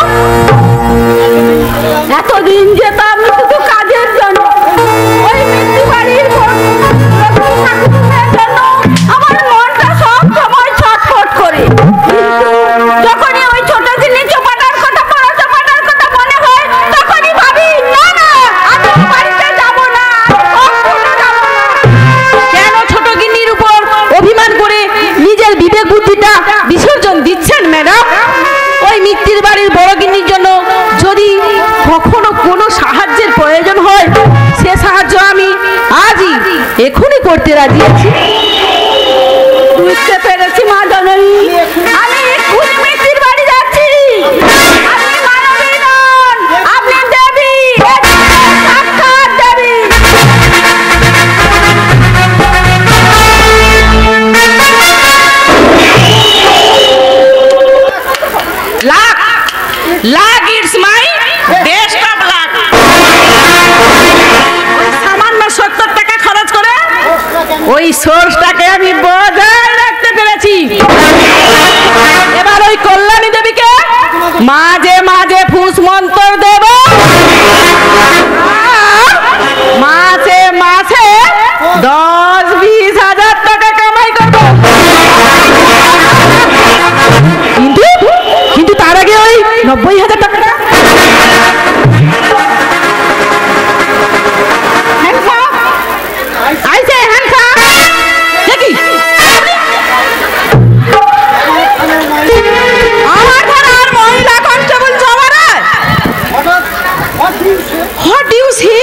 এতদিন যেতাম শুধু কাজের জন্য, ওই মিত্তি বাড়ি এখনই করতে রাজি আছি। বুঝতে পেরেছি মা জননী, আমি এক্ষুনি মিত্তির বাড়ি যাচ্ছি। আপনি মানবী নন, আপনি দেবী, সাক্ষাৎ দেবী। Lakh lakh it's my best of luck. সামান্য 70 টাকা খরচ করে ওই সোর্সটাকে আমি বজায় রাখতে পেরেছি। এবার ওই কল্যাণী দেবীকে মাঝে মাঝে ফুস মন্ত্র দেব, মাসে মাসে 10-20 হাজার টাকা কামাই করব। কিন্তু তার আগে ওই 90,000 টাকাটা আইছে হ্যান্ডসা দেখি। আমার ঘরের মহিলা কনস্টেবল জমারায় হোয়াট ইউ সি?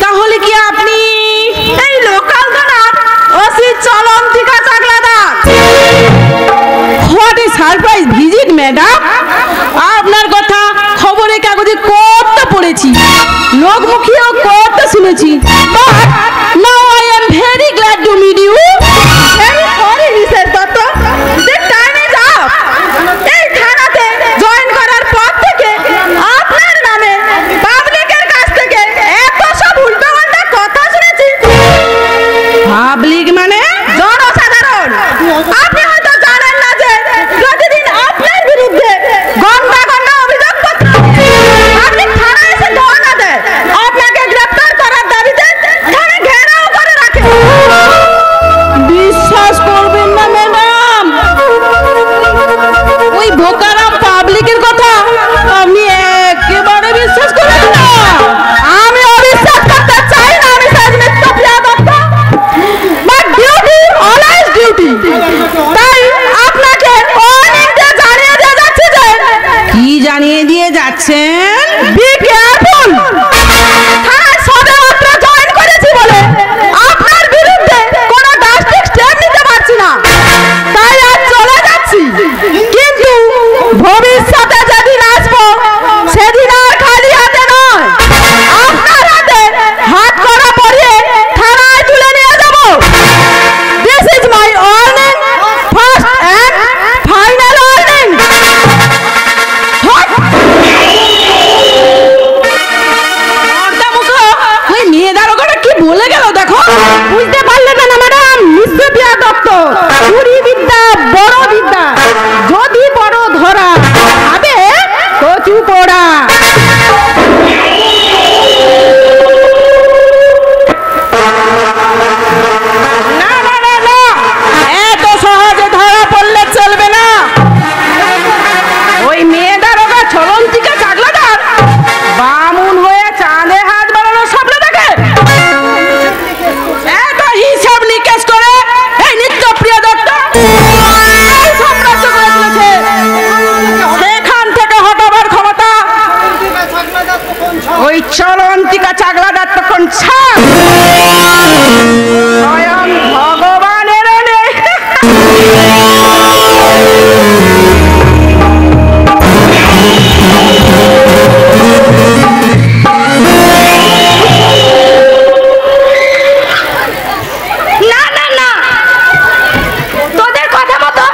তাহলে কি আপনি এই লোকাল থানার OC Chalantika Chakladar? What a surprise visit madam. আপনার কথা খবরের কাগজে কত পড়েছি, লোকমুখেও কত শুনেছি, but now I am very glad to meet you. Very sorry Mrs Dutta, the time is up. এই থানাতে জয়েন করার পর থেকে আপনার নামে পাবলিকের কাছ থেকে এত সব উল্টোপাল্টা কথা শুনেছি। পাবলিক মানে জনসাধারণ। আপনি হয়তো জানেন না যে প্রতিদিন আপনার বিরুদ্ধে গন্ডা গন্ডা অভিযোগপত্র আপনি থানায় এসে ধর্ণা দেন। আপনাকে গ্রেফতার করার দাবিতে থানা ঘেরাও করে রাখে। বিশ্বাস করবেন না ম্যাডাম, ওই বোকারাম পাবলিকের কথা আপনি একেবারে বিশ্বাস করবেন না। আমি অবিশ্বাস করতে চাই না Mrs Mittapriya Dutta, but duty always duty. তাই আপনাকে ওয়ার্নিং দিয়ে জানিয়ে দিয়ে যাচ্ছে যে কি জানিয়ে দিয়ে যাচ্ছেন, বি কেয়ারফুল। থানায় সবেমাত্র জয়েন করেছি বলে আপনার বিরুদ্ধে কোনো ড্রাস্টিক স্টেপ নিতে পারছি না, তাই আজ চলে যাচ্ছি। কিন্তু ভবিষ্যতে যেদিন আসবো সেদিন আর খালি হাতে নয়, আপনার হাতে হাত করা পরিয়ে থানায় তুলে নিয়ে যাব। This is my warning, first and final warning. ওই মেয়ে দারোগাটা কি বলে গেল দেখো। বুঝতে পারলেন না ম্যাডাম, মিত্তপ্রিয়া দত্ত চুরি বিদ্যা বড় বিদ্যা, যদি বড় ধরা হবে কচু পোড়া। না না না না, এত সহজে ধরা পড়লে চলবে না। ওই মেয়ে দারোগা চলন্তিকা চাকলাদার বামুন হয়ে চাঁদে হাত বাড়ানোর স্বপ্ন দেখে। এত হিসাব নিকেশ করে এই নিত্যপ্রিয়া দত্ত এই সাম্রাজ্য গড়ে তুলেছে। সেখান থেকে হটাবার ক্ষমতা ওই চলন্তিকা চাকলাদার তখন ছাড় স্বয়ং ভগবানের নেই। না না না, তোদের কথা মতো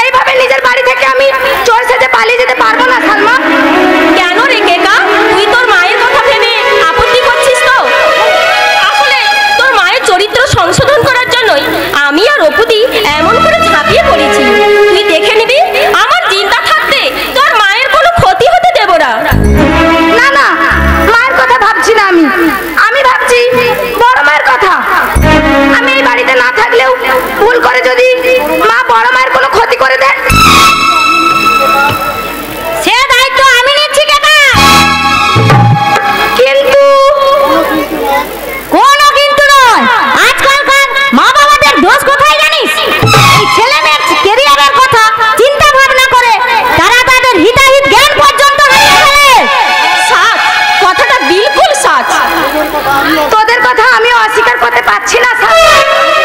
এইভাবে নিজের বাড়ি থেকে আমি চোর সেজে পালিয়ে যেতে পারবো না সালমা। কেন রে কেকা, তুই তোর মায়ের কথা ভেবে আপত্তি করছিস তো? আসলে তোর মায়ের চরিত্র সংশোধন করার জন্যই আমি আর অপুদি এমন করে ঝাঁপিয়ে পড়েছি। তুই দেখে নিবি, আমার চিন্তা থাকতে তোর মায়ের কোনো ক্ষতি হতে দেব না। না না, মায়ের কথা ভাবছি না আমি, আমি ভাবছি বড় মায়ের কথা। আমি এই বাড়িতে না থাকলেও ভুল করে যদি মা বড় মায়ের কোনো ক্ষতি করে দেয়, সে দায়িত্ব আমি নিচ্ছি কাকা। কিন্তু কোনো কিন্তু নয়, আজকালকার মা বাবাদের দোষ কোথায় জানিস? এই ছেলে মেয়ের ক্যারিয়ারের কথা চিন্তা ভাবনা করে তারা তাদের হিতাহিত জ্ঞান পর্যন্ত হারিয়ে ফেলে। সাচ, কথাটা বিলকুল সাচ। তোদের কথা আমি অস্বীকার করতে পারছি না সালমা,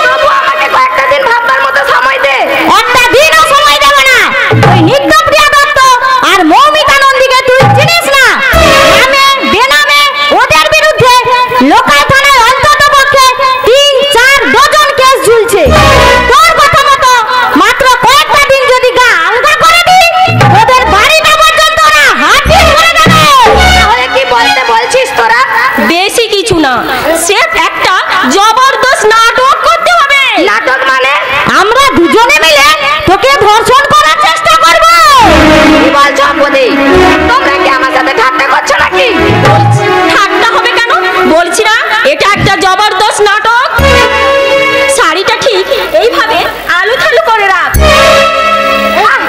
তবু আমাকে কয়েকটা দিন ভাববার মতো সময় দে। একটা দিনও সময় দেবে না। ওই নিত্যপ্রিয়া দত্ত আর মৌমিতা নন্দীকে তুই চিনিস না? নামে বেনামে ওদের বিরুদ্ধে লোকাল থানায় অন্তত পক্ষে 3-4 ডজন কেস ঝুলছে। তোর কথা মতো মাত্র কয়েকটা দিন যদি গা আলগা করে দিই, ওদের বাড়িটা পর্যন্ত না হাতিয়ে করে দেবে। তাহলে কি বলতে বলছিস তোরা? বেশি কিছু না, সেফ একটা জবরদস্ত নাটক করতে হবে। নাটক মানে? আমরা দুজনে মিলে তোকে ধর্ষণ করার চেষ্টা করব। কি বলছো আপনি? তোমরা কি আমার সাথে ঠাট্টা করছো নাকি? ঠাট্টা হবে কেন? বলছি না এটা একটা জবরদস্ত নাটক। শাড়িটা ঠিক এইভাবে আলু থালু করে রাখ। আহ,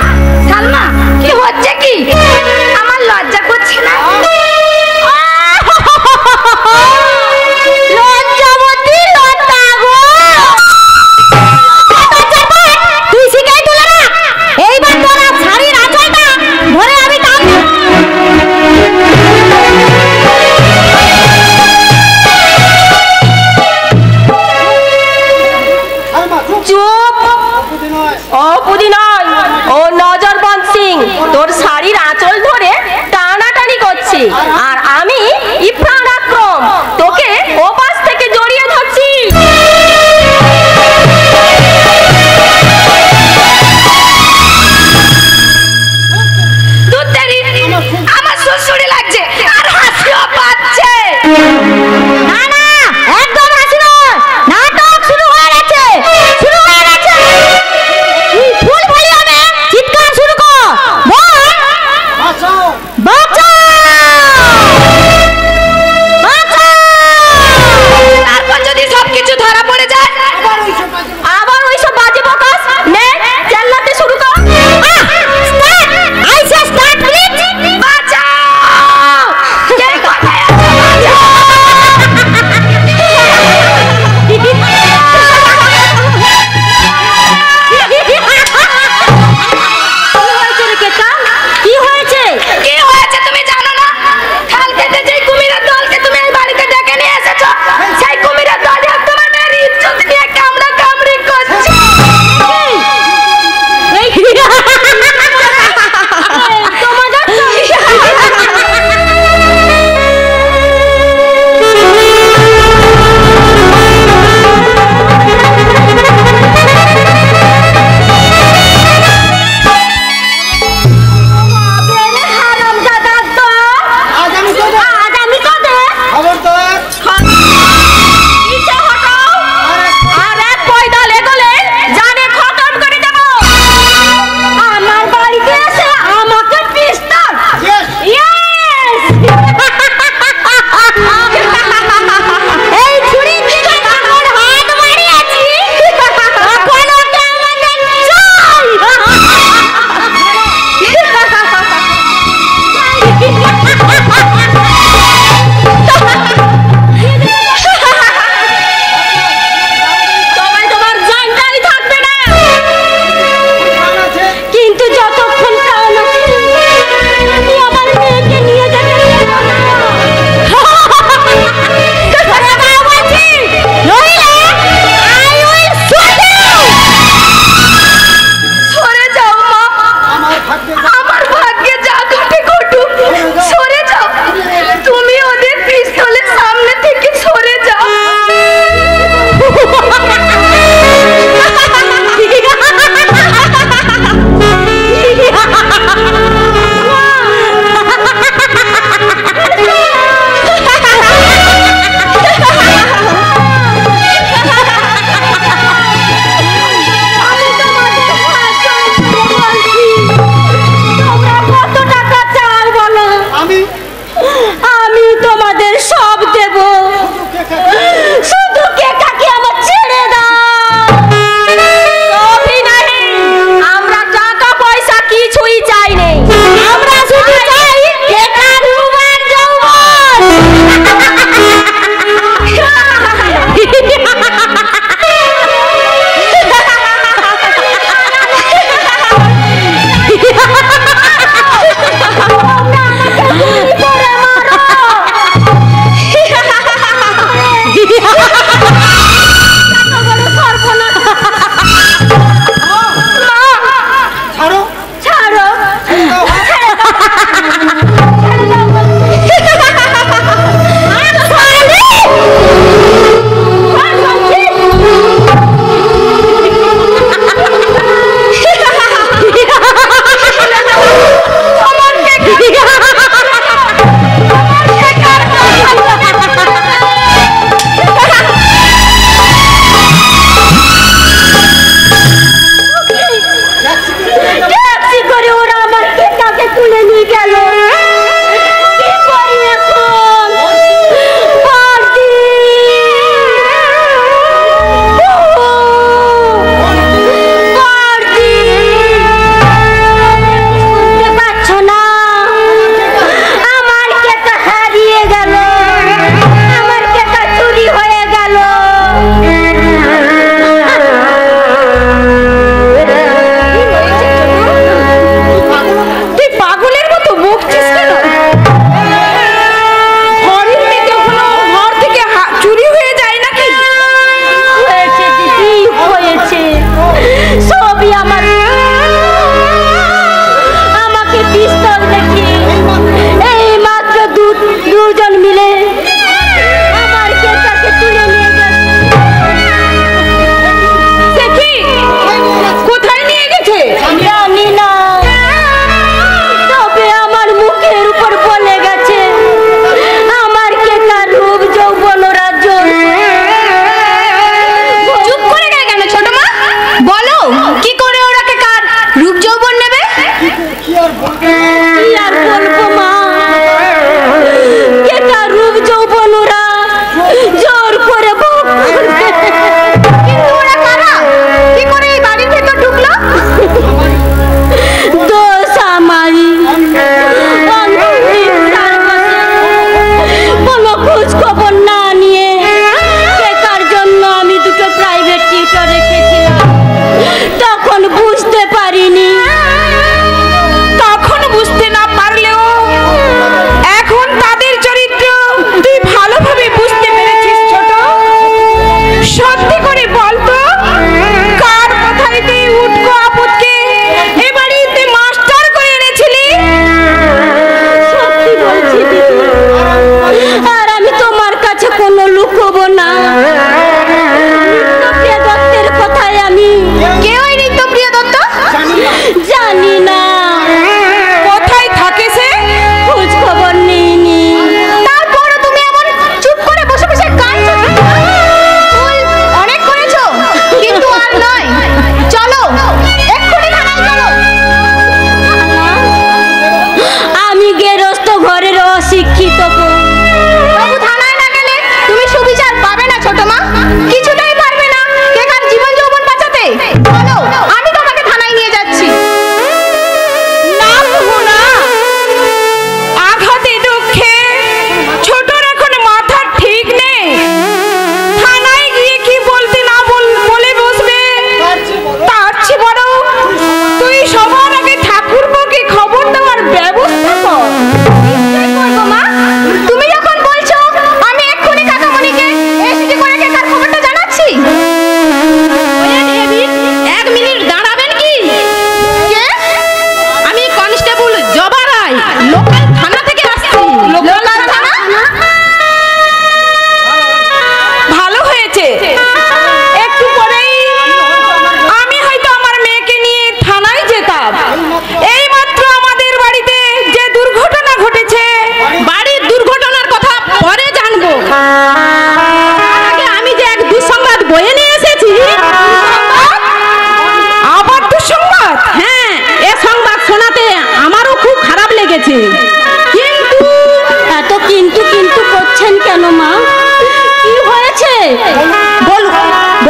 সালমা, কি হচ্ছে কি? আমার লজ্জা করছে না? লজ্জাবতী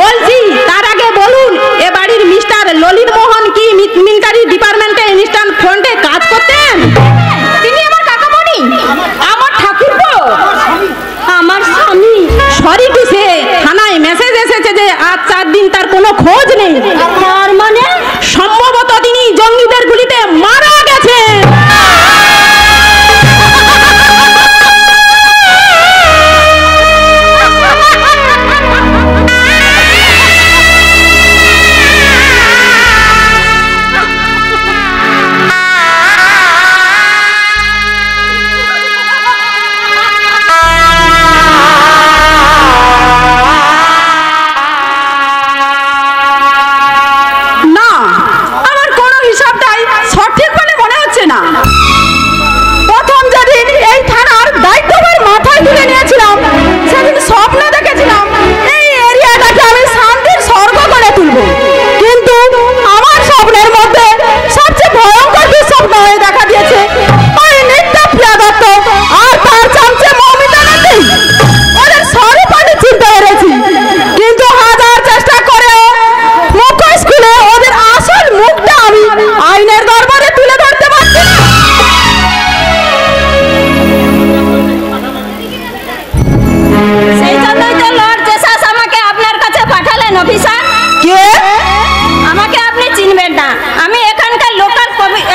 বলছি তার আগে বলুন এ বাড়ির মিস্টার ললিত মোহন কি মিলিটারি ডিপার্টমেন্টে ইনস্ট্যান্ট ফ্রন্টে কাজ করতেন? তিনি আমার কাকামণি, আমার ঠাকুরপো, আমার স্বামী। সরি টু সে, থানায় মেসেজ এসেছে যে আজ 4 দিন তার কোনো খোঁজ নেই। তার মানে সম্ভবত তিনি জঙ্গিদের গুলিতে মারা গেছেন। না, আমার কোনো হিসাবটাই সঠিক বলে মনে হচ্ছে না। প্রথম যেদিন এই থানার দায়িত্বভার মাথায় তুলে নিয়েছিলাম, সেদিন স্বপ্ন দেখেছিলাম এই এরিয়াটাকে আমি শান্তির স্বর্গ করে তুলব। কিন্তু আমার স্বপ্নের মধ্যে সবচেয়ে ভয়ঙ্কর দুঃস্বপ্ন হয়ে দেখা দিয়েছে ওই নিত্যপ্রিয়া দত্ত আর তার চামচে মৌমিতা নন্দী। ওদের স্বরূপ আমি চিনতে পেরেছি, কিন্তু হাজার চেষ্টা করেও মুখ্য স্কুলে ওদের আসল মুখটা আমি আইনের দরবারে তুলে ধরতে পারছি না। সেই জন্যই তো লর্ড জেসাস আমাকে আপনার কাছে পাঠালেন অফিসার। কে? আমাকে আপনি চিনবেন না, আমি এখানকার লোকাল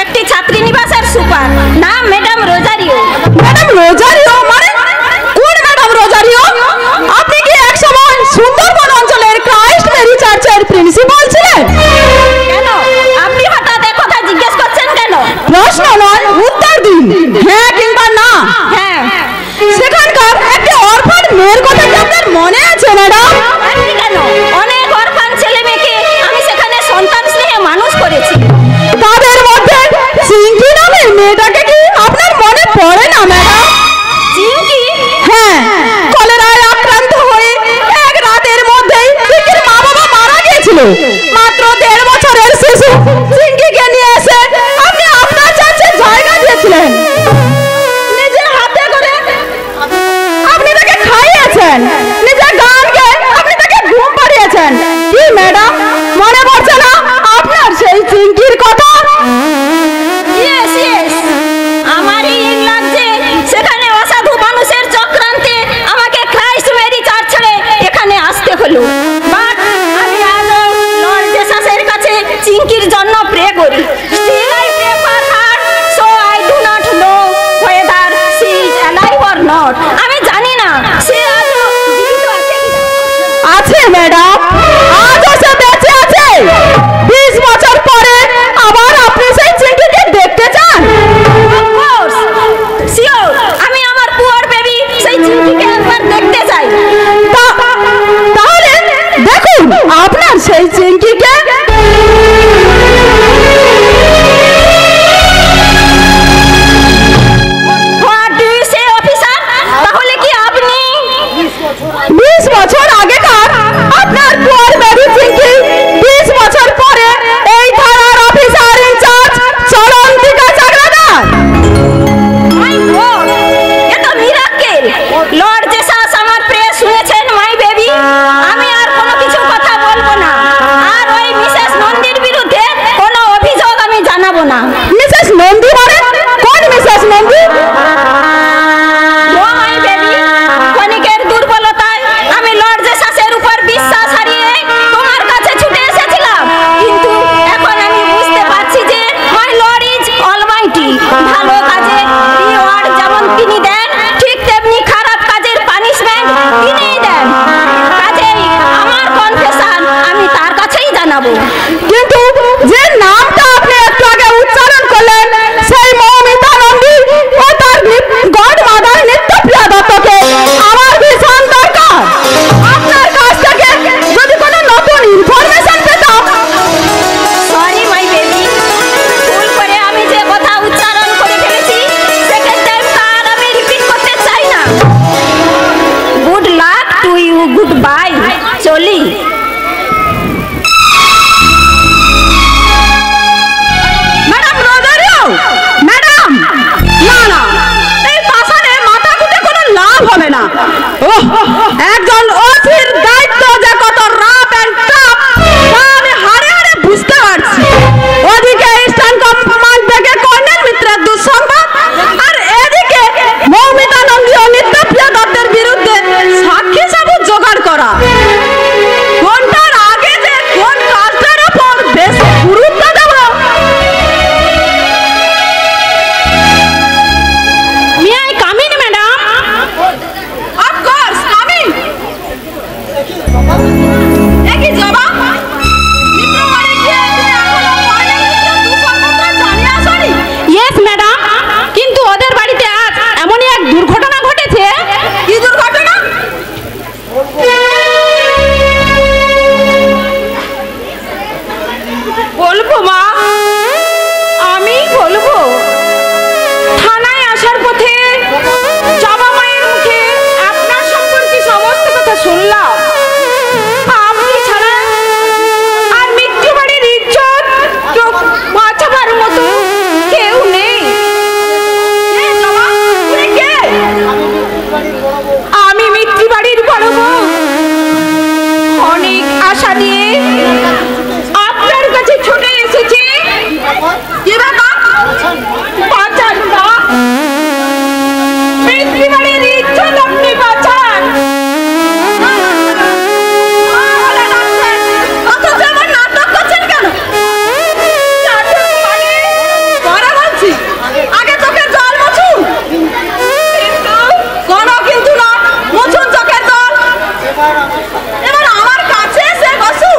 একটি ছাত্রী নিবাসের সুপার, নাম ম্যাডাম রোজারিও। ম্যাডাম রোজারিও মানে? কোন ম্যাডাম রোজারিও? আপনি কি এক সময় সুন্দরবন অঞ্চলের ক্রাইস্ট মেরি চার্চের প্রিন্সিপাল ছিলেন? কেন আপনি হঠাৎ এ কথা জিজ্ঞেস করছেন কেন? প্রশ্ন নয়, উত্তর দিন, হ্যাঁ কিংবা না। হ্যাঁ। সেখানকার একটি অরফান মেয়ের কথা কি আপনার মনে আছে ম্যাডাম? আপনি কেন? অনেক অরফান ছেলে মেয়েকে আমি সেখানে সন্তান স্নেহে মানুষ করেছি। তাদের মধ্যে চিঙ্কি নামের মেয়েটাকে কি আপনার মনে পড়ে না ম্যাডাম? চিঙ্কি? হ্যাঁ, কলেরায় আক্রান্ত হয়ে এক রাতের মধ্যেই চিঙ্কির মা বাবা মারা গিয়েছিল। মাত্র 1.5 বছরের শিশু চিঙ্কিকে নিয়ে এসে আপনি আপনার চার্চে জায়গা দিয়েছিলেন। নিজের হাতে করে আপনি তাকে খাইয়েছেন, নিজের গান গেয়ে আপনি তাকে ঘুম পাড়িয়েছেন। কি ম্যাডাম, মনে পড়ছে না আপনার সেই চিঙ্কির কথা? ইয়েস ইয়েস, আমারই লাগছে সেখানে অসাধু মানুষের চক্রান্তে আমাকে ক্রাইস্ট মেরি চার্চ ছেড়ে এখানে আসতে হলো। বাট আমি আজও লর্ড জেসাসের কাছে চিঙ্কির জন্য প্রে করি। Still I pray for her, so I do not know whether she is alive or not. আমি জানি না সে আজও জীবিত আছে কিনা। আছে ম্যাডাম, আজও সে বেঁচে আছে। 20 বছর পরে আবার আপনি সেই চিঙ্কিকে দেখতে চান? Of course, sure, আমি আমার পুয়ার বেবি সেই চিঙ্কিকে একবার দেখতে চাই। তাহলে দেখুন আপনার সেই চিঙ্কিকে। What do you say, officer? তাহলে কি আপনি 20 বছর আগেকার আপনার পুয়ার বেবি চিঙ্কি 20 বছর পরে এই থানার অফিসার ইনচার্জ চরন্তিকা চাকরাদার? মাই গড, এটা মিরাকেল। লর্ড জেসাস আমার প্রেয়ার শুনেছেন মাই বেবি। আমি আর কোনো কিছু কথা বলবো না, আর ওই মিসেস নন্দীর বিরুদ্ধে কোনো অভিযোগ আমি জানাবো না। মিসেস নন্দী মানে? কোন Mrs Nandi? Oh my baby, ক্ষণিকের দুর্বলতায় আমি লর্ড জেসাসের উপর বিশ্বাস হারিয়ে তোমার কাছে ছুটে এসেছিলাম, কিন্তু এখন আমি বুঝতে পারছি যে মাই লর্ড ইজ অলমাইটি। ভালো কাজে রিওয়ার্ড যেমন তিনি দেন, ঠিক তেমনি খারাপ কাজের পানিশমেন্ট তিনিই দেন। কাজেই আমার কনফেশন আমি তার কাছেই জানাবো। কিন্তু যে নামটা আপনি একটু আগে উচ্চারণ করলেন, সেই মৌমিতা নন্দী ও তার গড মাদার নিত্যপ্রিয়া দত্তকে আমার ভীষণ দরকার। আপনার কাছ থেকে যদি কোনো নতুন ইনফরমেশন পেতাম। সরি মাই বেবি, ভুল করে আমি যে কথা উচ্চারণ করে ফেলেছি সেকেন্ড টাইম তার আমি রিপিট করতে চাই না। Good luck to you, good bye, চলি। ম্যাডাম রোজারিও, ম্যাডাম, না না, এই পাশানে মাথা কুটে কোনো লাভ হবে না। ওহ, একজন অস্থির আশা নিয়ে আপনার কাছে ছুটে এসেছি। কি ব্যাপার? বাঁচান না, পিতৃবাড়ির ইজ্জত আপনি বাঁচান। অথচ আমার নাটক করছেন কেন? নাটক মানে? পরে বলছি, আগে চোখের জল মুছুন। কিন্তু কোনো কিন্তু না, মুছুন চোখের জল। এবার আমার কাছে এসে বসুন।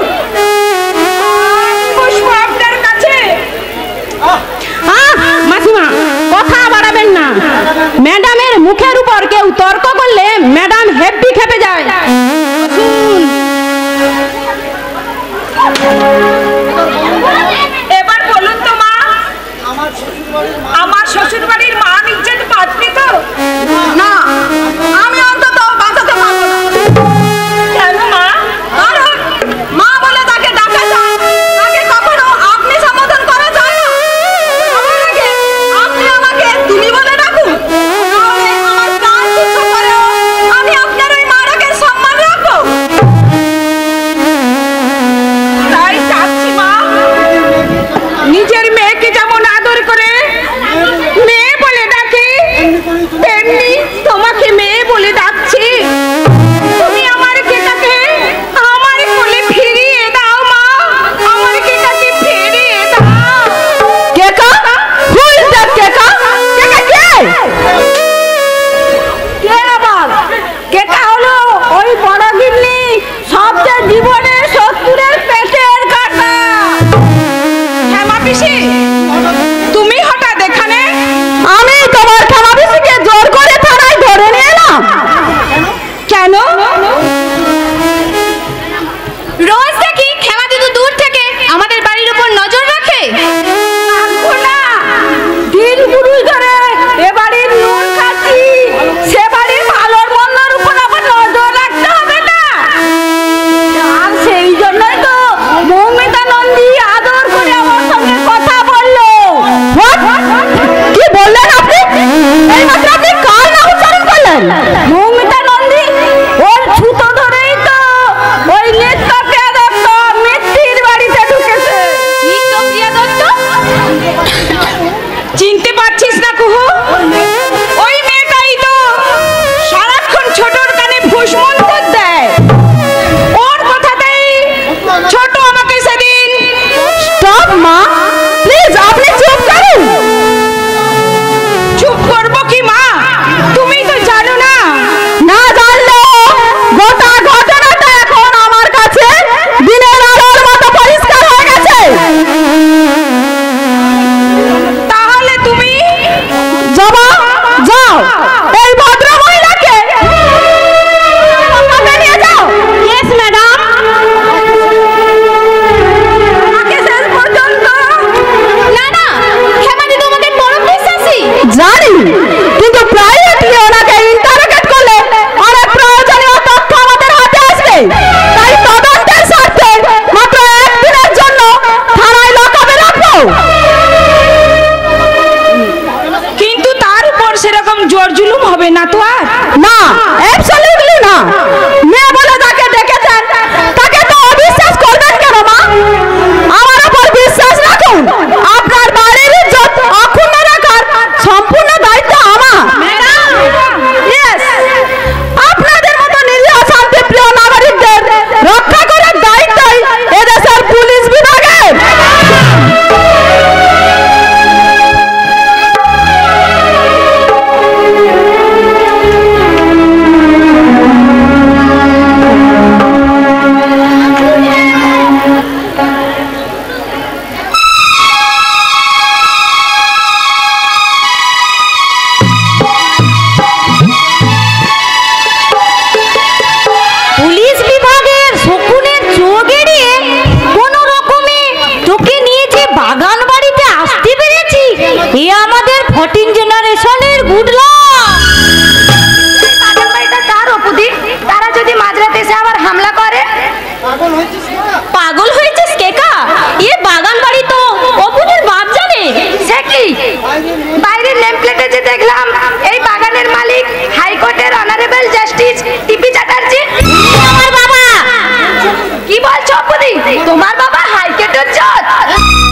তোমার বাবা হাইকোর্টের জজ?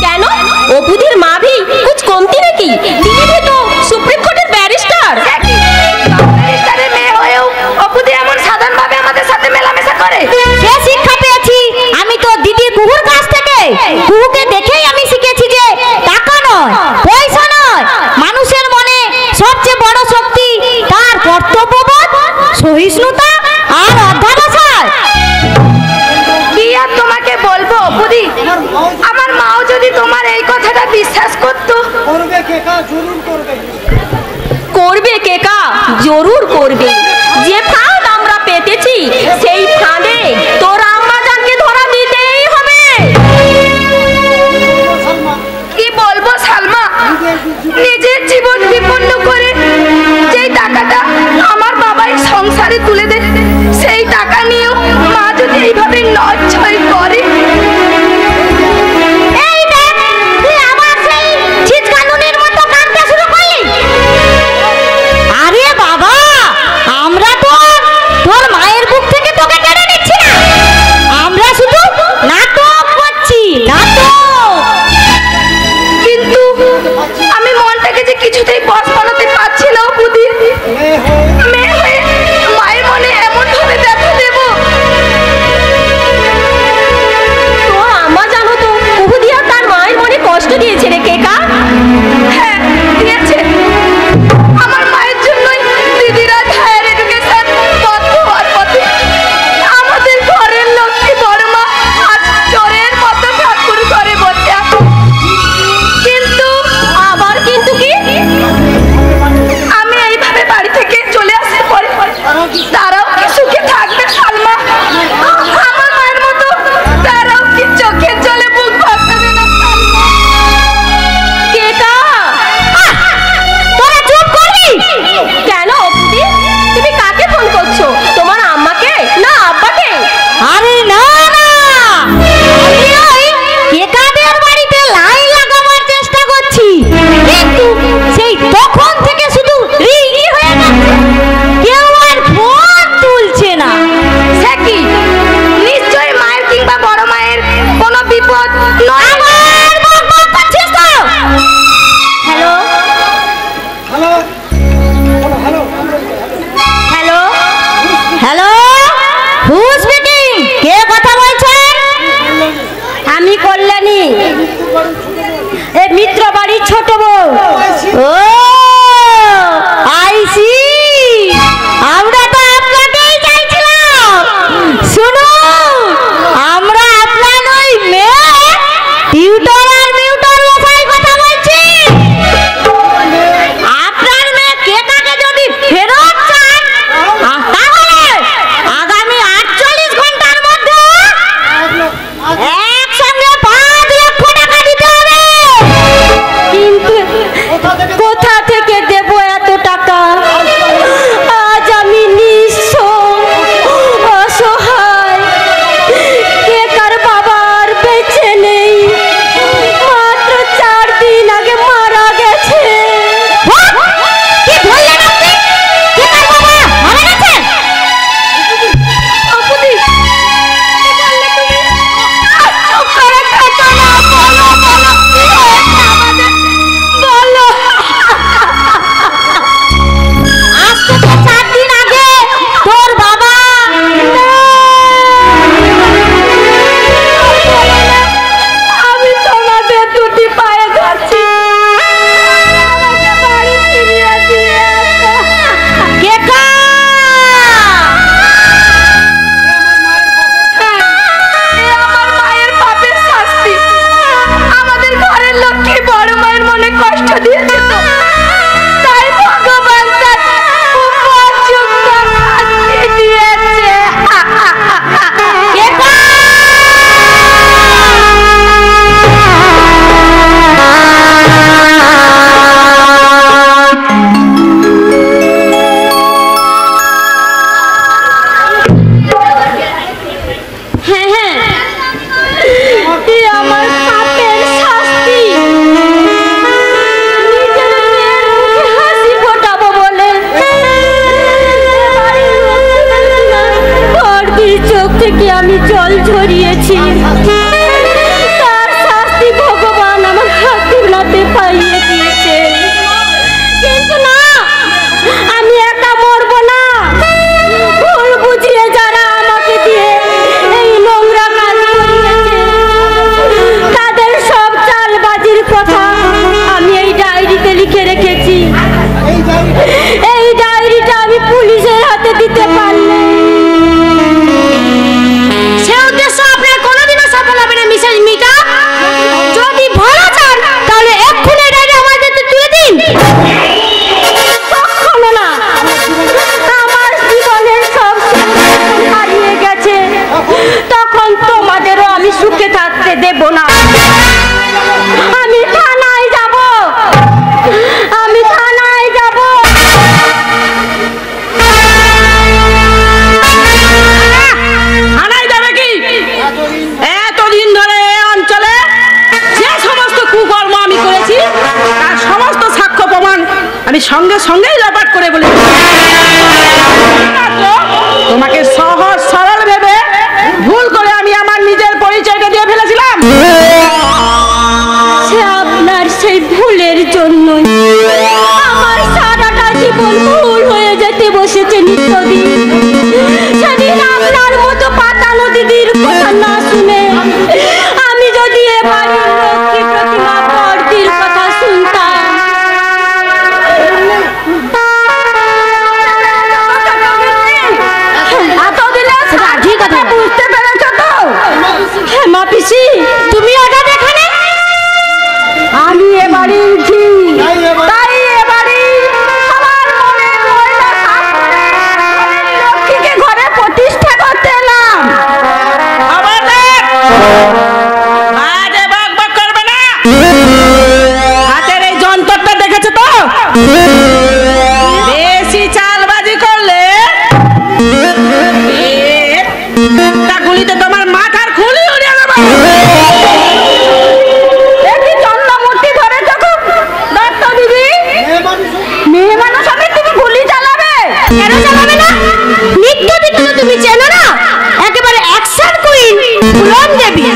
কেন, অপুদির মা ভি কুছ কমতি নাকি? তিনি ভি তো সুপ্রিম কোর্টের ব্যারিস্টার। ব্যারিস্টারের মেয়ে হয়েও অপুদি এমন সাধারণভাবে আমাদের সাথে মেলামেশা করে। সে শিক্ষা পেয়েছি আমি তো দিদি কুহুর কাছ থেকে। কুহুকে দেখেই আমি শিখেছি যে টাকা নয়, পয়সা নয়, মানুষের মনে সবচেয়ে বড় শক্তি তার কর্তব্যবোধ, সহিষ্ণুতা আর অধ্যাবসায়। কি আর তোমাকে বলবো অপুদি, আমার মাও যদি তোমার এই কথাটা বিশ্বাস করতো। করবে কেকা, জরুর করবে। যে ফাঁদ আমরা পেতেছি সেই ফাঁদে তোর আম্মা জানকে ধরা দিতেই হবে। কি বলবো সালমা, নিজের জীবন বিপন্ন করে যেই টাকাটা আমার বাবাই সংসারে তুলে দেয়, সেই টাকা নিয়েও মা যদি এইভাবে নচ্ছয় করে। এই দেখ, তুই আবার সেই ছিচকানুনির মতো কাঁদতে শুরু করলি। আরে বাবা, আমরা তো তোর মায়ের বুক থেকে তোকে কেড়ে নিচ্ছি না, আমরা শুধু নাটক করছি, নাটক। কিন্তু আমি মনটাকে যে কিছুতেই বশ বানাতে পারছি না অপুদি। মেয়ে হয়ে মায়ের মনে এমন ভাবে ব্যথা দেব। তোর আম্মা জানো তো অপুদি আর তার মায়ের মনে কষ্ট দিয়েছে রে কেকা। হ্যাঁ দিয়েছে, আমার মায়ের জন্যই দিদিরা হায়ার এডুকেশন বন্ধ হওয়ার পথে আমাদের ঘরের লক্ষ্মী বড় মা আজ চোরের মতো ঠাকুর করে বসে আছে। কিন্তু আবার কিন্তু কি, আমি এইভাবে বাড়ি থেকে চলে আসার পরে তারাও কি সুখে থাকবে সালমা? আমার মায়ের মতো তারাও কি চোখের জলে বুক ভাসাবে না সালমা? কেকা, তোরা চুপ করবি? কেন অপুদি, তুমি কাকে ফোন করছো? তোমার আম্মাকে না আব্বাকে? আরে না না, আমি ওই কেকাদের বাড়িতে লাইন লাগাবার চেষ্টা করছি, কিন্তু সেই তখন থেকে শুধু রিংই হয়ে যাচ্ছে, কেউ আর ফোন তুলছে না। সে কি, নিশ্চয়ই মায়ের কিংবা বড় মায়ের কোনো বিপদ নয়। আবার বকবক করছিস তো? Hello hello hello, who speaking? কে কথা বলছেন? আমি কল্যাণী, এ মিত্র বাড়ির ছোট বউ। ও আইসি, আমরা তো আপনাকেই চাইছিলাম। শুনুন, আমরা আপনার ওই মেয়ে টিউটর আর মিউটর মশাই কথা বলছি। আপনার মেয়ে কেকাকে যদি ফেরত চান, তাহলে আগামী 48 ঘন্টার মধ্যে একসঙ্গে 5 লক্ষ টাকা দিতে হবে। কিন্তু কোথা থেকে দেব এত টাকা? আজ আমি নিঃস্ব, অসহায়। কেকার বাবার বেঁচে নেই, মাত্র 4 দিন আগে মারা গেছে। কি বললেন আপনি? কেকার বাবা মারা গেছেন? অপুদি, কি বললে তুমি? চুপ করে থেকো না, বলো বলো কি হয়েছে আমাদের, বলো। আজ থেকে 4 দিন আগে তোর বাবা আমি তোমাদের দুটি পায়ে ধরছি, আমাকে বাড়ি ফিরিয়ে দিয়ে আসো। কেকা, এ আমার মায়ের পাপের শাস্তি। আমাদের ঘরের লক্ষ্মী বড় মায়ের মনে কষ্ট দিয়েছে তো, তাই ভগবান তার উপযুক্ত শাস্তি দিয়েছে। কেকা! হ্যাঁ হ্যাঁ, এ আমার পাপের শাস্তি। নিজের মেয়ের মুখে হাসি ফোটাবো বলে চোখ থেকে আমি জল ঝরিয়েছি। এতদিন ধরে এই অঞ্চলে যে সমস্ত কুকর্ম আমি করেছি তার সমস্ত সাক্ষ্য প্রমাণ আমি সঙ্গে সঙ্গেই লোপাট করে বলি। তোমাকে সহজ সরল ভেবে ভুল করে আমি আমার নিজের পরিচয়টা দিয়ে ফেলেছিলাম। সে আপনার সেই ভুলের জন্য আমার সারাটা জীবন ভুল হয়ে যেতে বসেছে নিত্যদিন। সেদিন আপনার মতো পাতানো দিদির কথা না শুনে আমি যদি এ বাড়ির লক্ষ্মী প্রতিমা বড়দির কথা শুনতাম, এতদিনে ঠিক কথা বুঝতে পেরেছো তো? হেমা পিসি, তুমি হঠাৎ এখানে? আমি এ বাড়ির ঝি, তাই এ বাড়ি আমার মনের ময়লা সাফ করে লক্ষ্মীকে ঘরে প্রতিষ্ঠা করতে এলাম। আজে বক বক করবে না। হাতের এই যন্ত্রটা দেখেছো তো? বেশি চালবাজি করলে একটা গুলিতে তোমার মাথার খুলি উড়িয়ে দেবো। একটি চন্দ্রমূর্তি ধরে যখন দত্ত দিদি, মেয়ে মানুষ আমি, তুমি গুলি চালাবে? কেন চালাবে না? নিত্যদিন তো তুমি চেনো না, একেবারে অ্যাকশন কুইন ফুলন দেবী।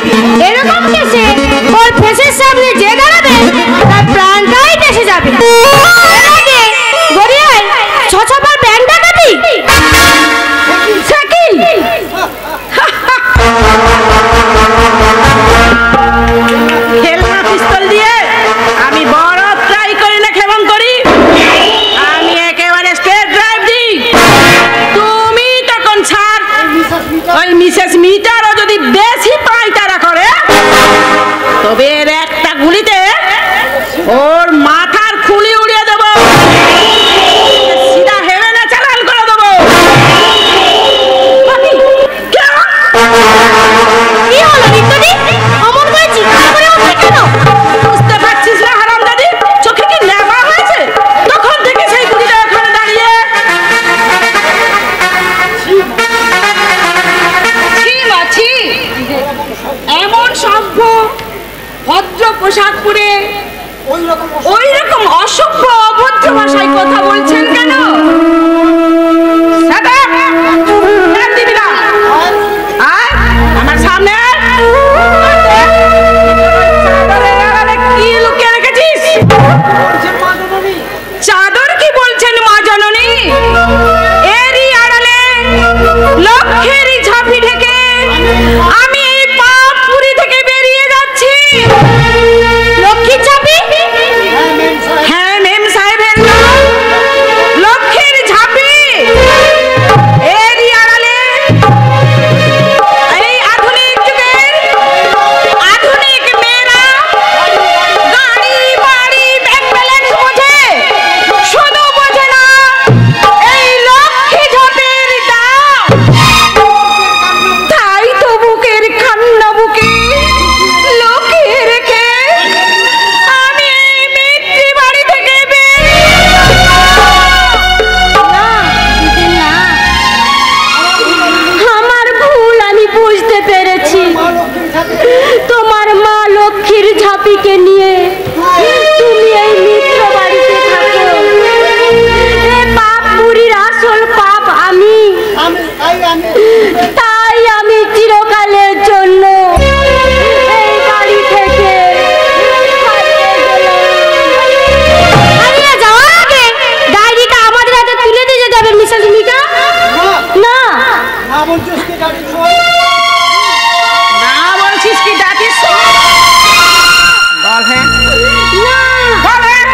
এরকম কেসে ওর ফেসের সামনে যে দাঁড়াবে তার প্রাণটাই দেশে যাবে। এর আগে গড়িয়ায় ছছাপার ব্যাংকটা কাটি। সে কি? খেলনা পিস্তল দিয়ে আমি বড় ট্রাই করি না, ক্ষেমন করি। আমি একেবারে স্টেট ড্রাইভ দিই। তুমি তখন ছাড়। ওই মিসেস মিটারও যদি বেশি পায়তারা করে তবে এর একটা গুলিতে ওর মাথার খুলি উড়িয়ে দেবো, সিধা হেভেনে চালান করে দেবো। কি হলো নিত্যদি? অমন করে চিৎকার করে উঠলে কেন? বুঝতে পারছিস না হারামজাদি? চোখে কি নেমা হয়েছে? তখন থেকে সেই গুলিটা ওখানে দাঁড়িয়ে। ছি মাছি, এমন সভ্য ভদ্র পোশাক পরে ওই রকম অসভ্য অভদ্র ভাষায় কথা বলছেন কেন? Shut up! কান দিবি না। আয়, আমার সামনে আয়। চাদরের আড়ালে কি লুকিয়ে রেখেছিস? চাদর কি বলছেন মা জননী? এরই আড়ালে লক্ষ্যেরই ঝাঁপি ঢেকে আমি এই পাপপুরি থেকে বেরিয়ে যাচ্ছি। লক্ষ্মীর চাপি? হ্যাঁ মেম সাহেবের নাম লক্ষ্মীর ঝাঁপি। এরই আড়ালে এই আধুনিক যুগের আধুনিক মেয়েরা গাড়ি বাড়ি ব্যাংক ব্যালেন্স বোঝে, শুধু বোঝে না এই লক্ষ্মী ঝাঁপির দাম। তাই তো বুকের কান্না বুকে লুকিয়ে রেখে আমি এই মিত্রি বাড়ি থেকে বেরিয়ে আমার ভুল আমি বুঝতে পেরেছি। তোমার মা লক্ষ্মীর ঝাঁপিকে নিয়ে তুমি এই মিত্র বাড়িতে থাকো। এ পাপ পুরীর আসল পাপ আমি, তাই আমি চিরকালের জন্য এই বাড়ি থেকে হারিয়ে যাওয়ার আগে ডায়েরিটা আমাদের হাতে তুলে দিয়ে যেতে হবে মিসেস মিটা। না, না বলছিস কি ডাকিস? বল হ্যাঁ, না। বল হ্যাঁ।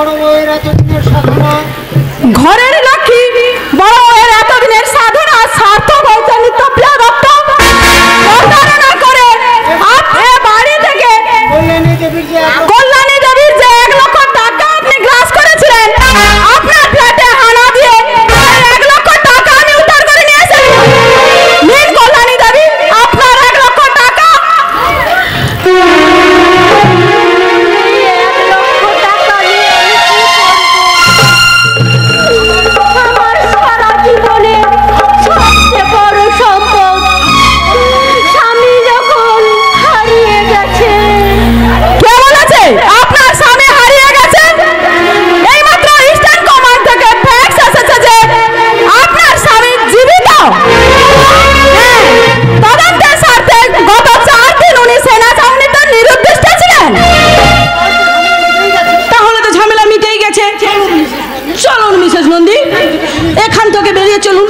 বড় বউয়ের এতদিনের সাধনা ঘরের লক্ষ্মী বড় এর এতদিনের সাধনা সার্থক হয়েছে নিত্য প্রিয় দত্ত। প্রতারণা করে আপনি বাড়ি থেকে কল্যাণী দেবীর যে কল্যাণী দেবীর যে 1 লক্ষ টাকা আপনি গ্রাস করেছিলেন, আপনার ফ্ল্যাটে হানা দিয়ে সেই 1 লক্ষ টাকা আমি উদ্ধার করে নিয়ে এসেছি। নিন কল্যাণী দেবী আপনার 1 লক্ষ টাকা। 1 লক্ষ টাকা নিয়ে আমি কি করব? আমার সারা জীবনে সবচেয়ে বড় সম্পদ স্বামী যখন হারিয়ে গেছে। কে বলেছে আপনার স্বামী হারিয়ে গেছে? এইমাত্র ইস্টার্ন কমান্ড থেকে ফ্যাক্স এসেছে যে আপনার স্বামী জীবিত। হ্যাঁ, তদন্তের স্বার্থে গত 4 দিন উনি সেনা ছাউনিতে নিরুদ্দিষ্ট ছিলেন। তাহলে তো ঝামেলা মিটেই গেছে। চলুন মিসেস নন্দী, এখান থেকে বেরিয়ে চলুন।